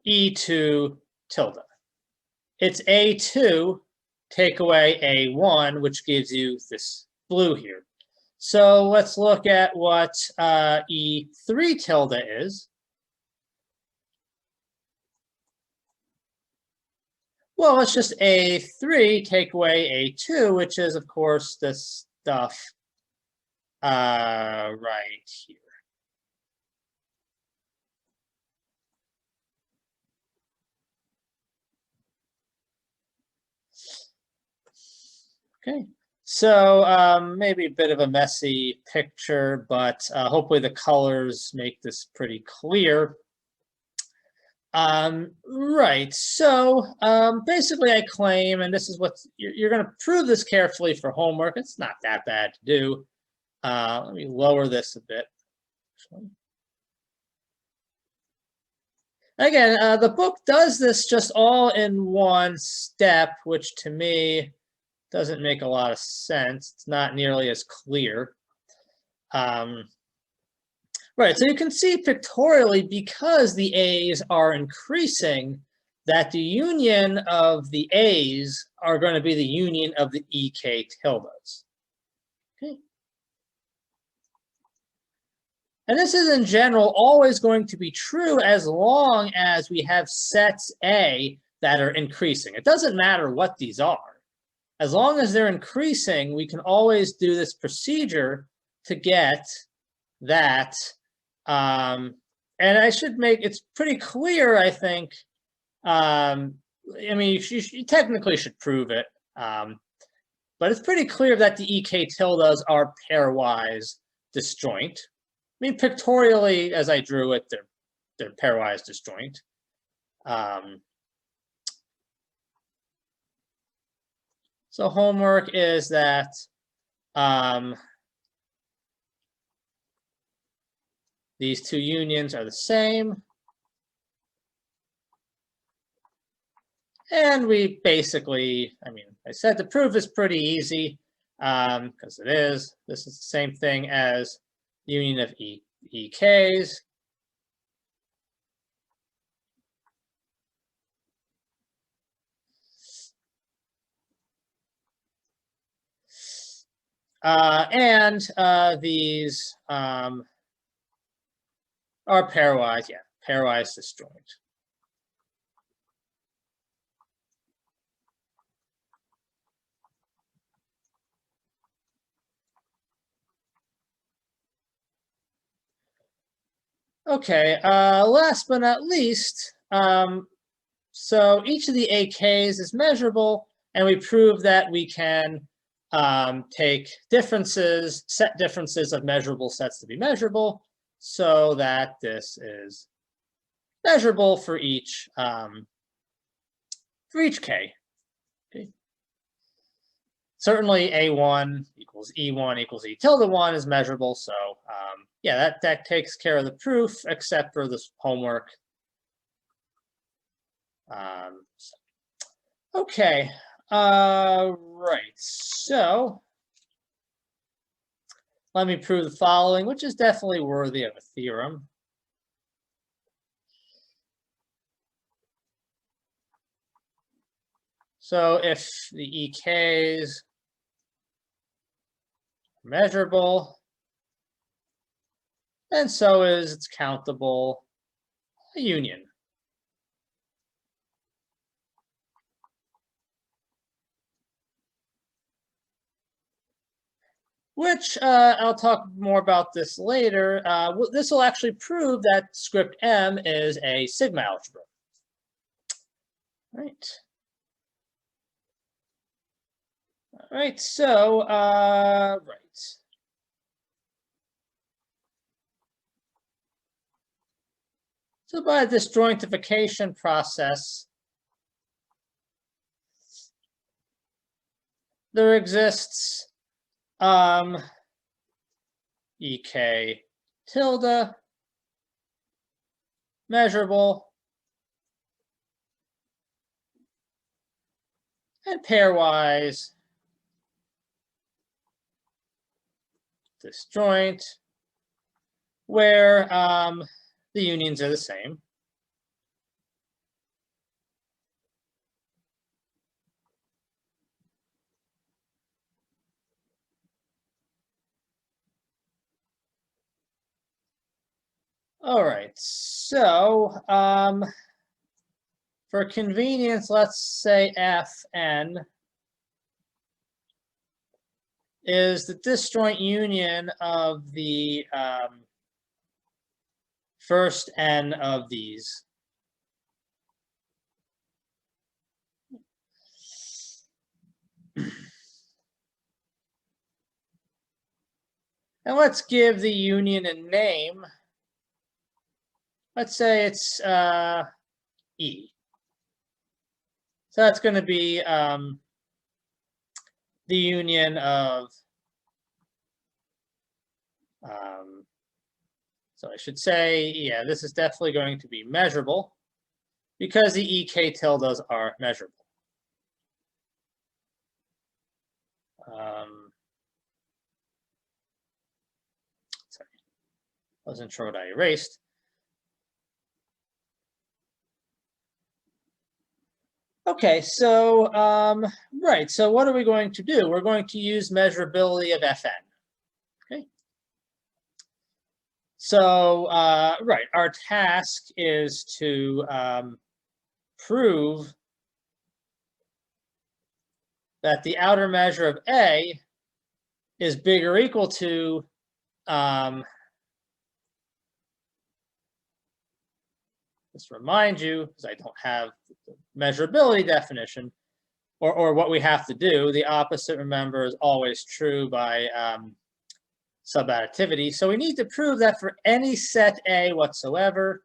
E2 tilde. It's A2 take away A1, which gives you this blue here. So let's look at what E3 tilde is. Well, it's just A3 take away A2, which is, of course, this stuff right here. Okay, so maybe a bit of a messy picture, but hopefully the colors make this pretty clear. Right, so basically I claim, and this is what you're going to prove this carefully for homework. It's not that bad to do. Let me lower this a bit. Again, the book does this just all in one step, which to me doesn't make a lot of sense. It's not nearly as clear. Right, so you can see pictorially, because the A's are increasing, that the union of the A's are going to be the union of the EK tildes. Okay. And this is in general always going to be true as long as we have sets A that are increasing. It doesn't matter what these are. As long as they're increasing, we can always do this procedure to get that. And I should make, it's pretty clear, I think. I mean, you technically should prove it. But it's pretty clear that the EK tildes are pairwise disjoint. I mean, pictorially, as I drew it, they're pairwise disjoint. So homework is that these two unions are the same. And we basically, I mean, I said the proof is pretty easy because it is. This is the same thing as the union of EKs. These are pairwise, yeah, pairwise disjoint. Okay, last but not least, so each of the AKs is measurable, and we prove that we can take differences, set differences of measurable sets to be measurable, so that this is measurable for each K. Okay. Certainly A1 equals E1 equals E tilde 1 is measurable, so yeah, that takes care of the proof, except for this homework. Okay, right, so let me prove the following, which is definitely worthy of a theorem. So if the EKs are measurable, and so is its countable union. Which I'll talk more about this later. This will actually prove that script M is a sigma algebra. Right. All right, so, right. So by this disjointification process, there exists EK tilde, measurable, and pairwise disjoint, where the unions are the same. All right, so for convenience, let's say Fn is the disjoint union of the first n of these. And let's give the union a name. Let's say it's E. So that's going to be the union of, so I should say, yeah, this is definitely going to be measurable because the EK tildes are measurable. Sorry, wasn't sure what I erased. Okay, so right, so what are we going to do? We're going to use measurability of Fn. Okay. So right, our task is to prove that the outer measure of A is bigger or equal to just remind you, because I don't have the measurability definition, or what we have to do. The opposite, remember, is always true by subadditivity. So we need to prove that for any set A whatsoever,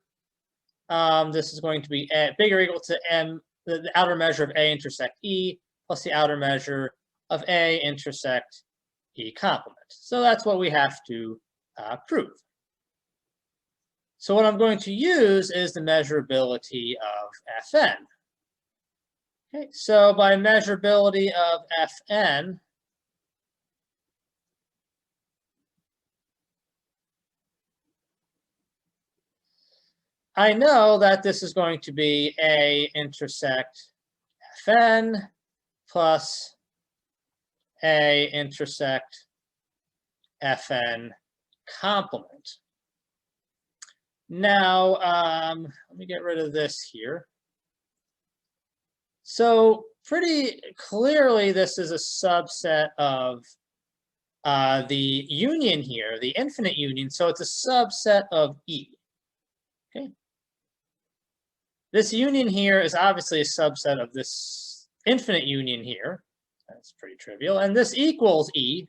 this is going to be bigger or equal to M, the outer measure of A intersect E, plus the outer measure of A intersect E complement. So that's what we have to prove. So what I'm going to use is the measurability of Fn. Okay, so by measurability of Fn, I know that this is going to be A intersect Fn plus A intersect Fn complement. Now, let me get rid of this here. So pretty clearly, this is a subset of the union here, the infinite union. So it's a subset of E. Okay. This union here is obviously a subset of this infinite union here. That's pretty trivial. And this equals E.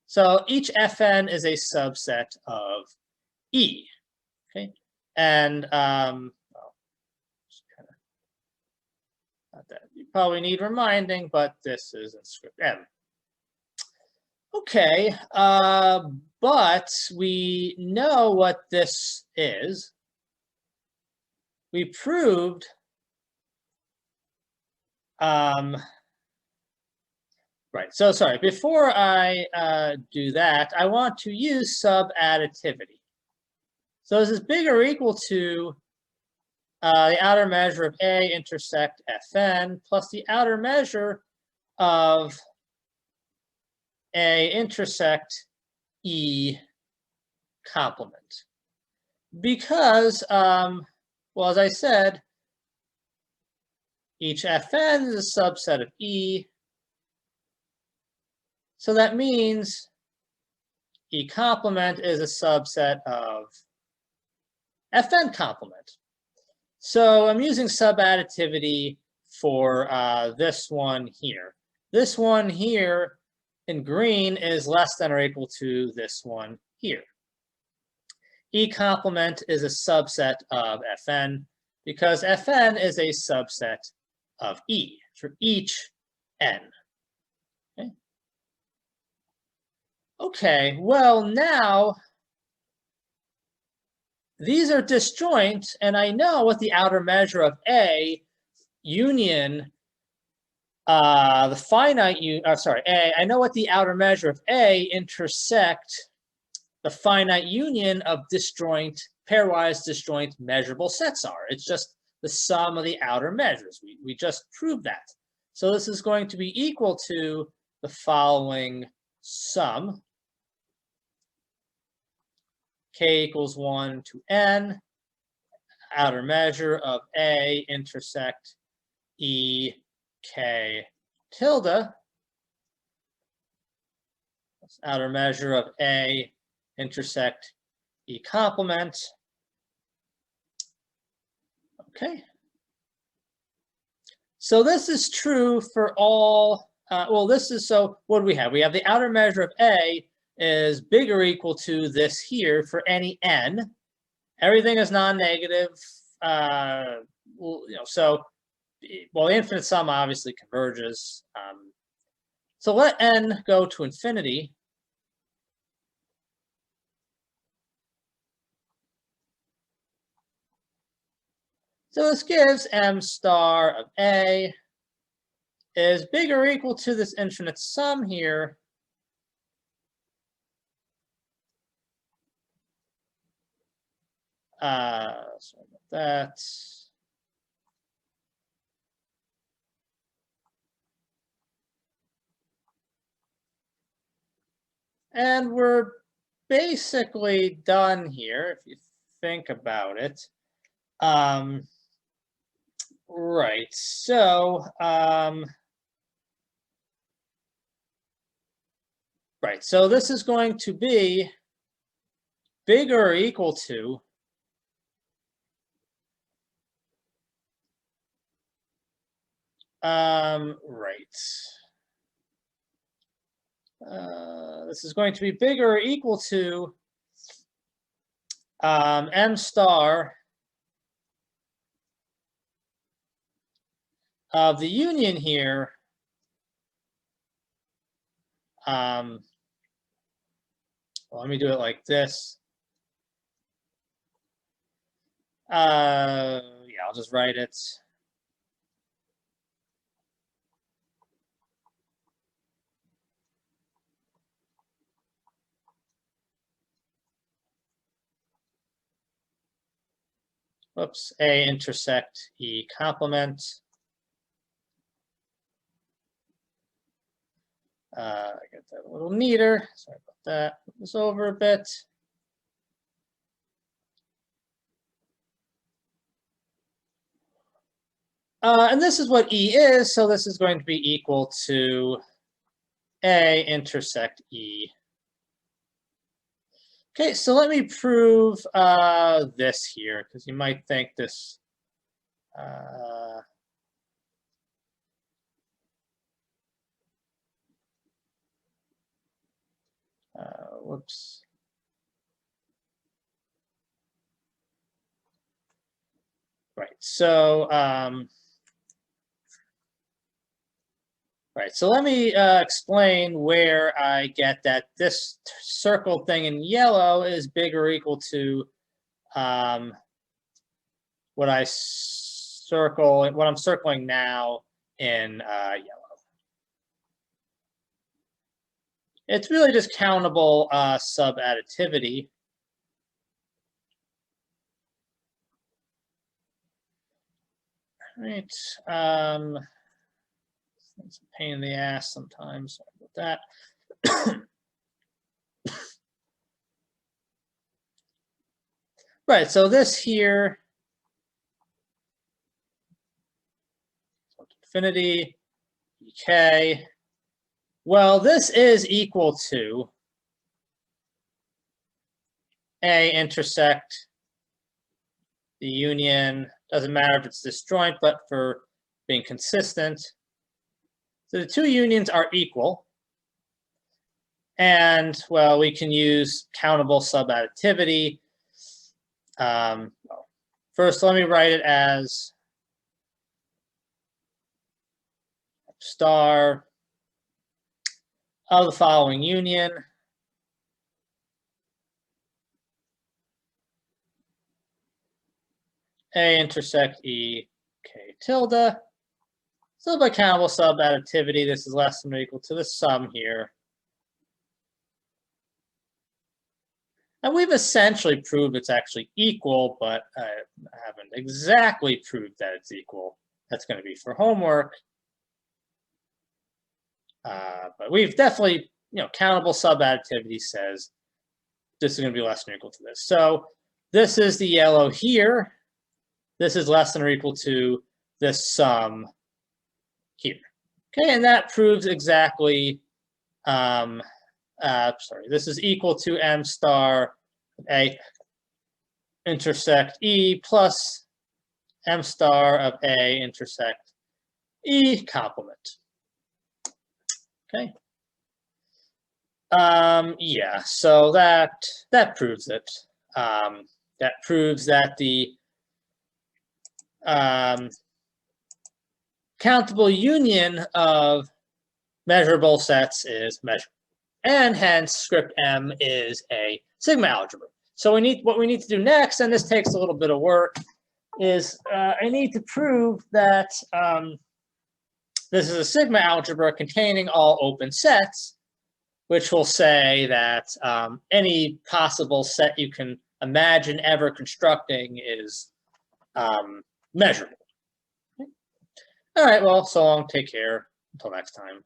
So each Fn is a subset of E. Okay. And not that you probably need reminding, but this is in script M. Okay, but we know what this is. We proved right, so sorry, before I do that, I want to use subadditivity. So this is bigger or equal to the outer measure of A intersect Fn plus the outer measure of A intersect E complement. Because, well, as I said, each Fn is a subset of E. So that means E complement is a subset of Fn complement. So I'm using subadditivity for this one here. This one here in green is less than or equal to this one here. E complement is a subset of Fn because Fn is a subset of E for each n. Okay, okay, well now these are disjoint, and I know what the outer measure of A union the finite I know what the outer measure of A intersect the finite union of disjoint, pairwise disjoint measurable sets are. It's just the sum of the outer measures. We just proved that. So this is going to be equal to the following sum. K equals 1 to n, outer measure of A intersect E K tilde, outer measure of A intersect E complement. Okay. So this is true for all, well, this is, so what do we have? We have the outer measure of A is bigger or equal to this here for any n. Everything is non-negative. So, well, the infinite sum obviously converges. So let n go to infinity. So this gives m star of A is bigger or equal to this infinite sum here. Sorry about that. And we're basically done here, if you think about it. Right, so, right, so this is going to be bigger or equal to right. This is going to be bigger or equal to m star of the union here. Well, let me do it like this. Yeah, I'll just write it. Whoops, A intersect E complement. I get that a little neater. Sorry about that. Move this over a bit. And this is what E is, so this is going to be equal to A intersect E. Okay, so let me prove this here, because you might think this whoops. Right, so right, so let me explain where I get that this circle thing in yellow is bigger or equal to what I'm circling now in yellow. It's really just countable subadditivity. Right. It's a pain in the ass sometimes. Sorry about that. Right, so this here, infinity, k. Well, this is equal to A intersect the union. Doesn't matter if it's disjoint, but for being consistent. So the two unions are equal. And, well, we can use countable subadditivity. First, let me write it as star of the following union. A intersect E, K tilde. So by countable subadditivity, this is less than or equal to the sum here. And we've essentially proved it's actually equal, but I haven't exactly proved that it's equal. That's going to be for homework. But we've definitely, countable subadditivity says this is going to be less than or equal to this. So this is the yellow here. This is less than or equal to this sum here. Okay, and that proves exactly, sorry, this is equal to m star of A intersect E plus m star of A intersect E complement. Okay. Yeah, so that proves it. That proves that the countable union of measurable sets is measurable, and hence script M is a sigma algebra. So what we need to do next, and this takes a little bit of work, is I need to prove that this is a sigma algebra containing all open sets, which will say that any possible set you can imagine ever constructing is measurable. Okay. All right, well, so long, take care, until next time.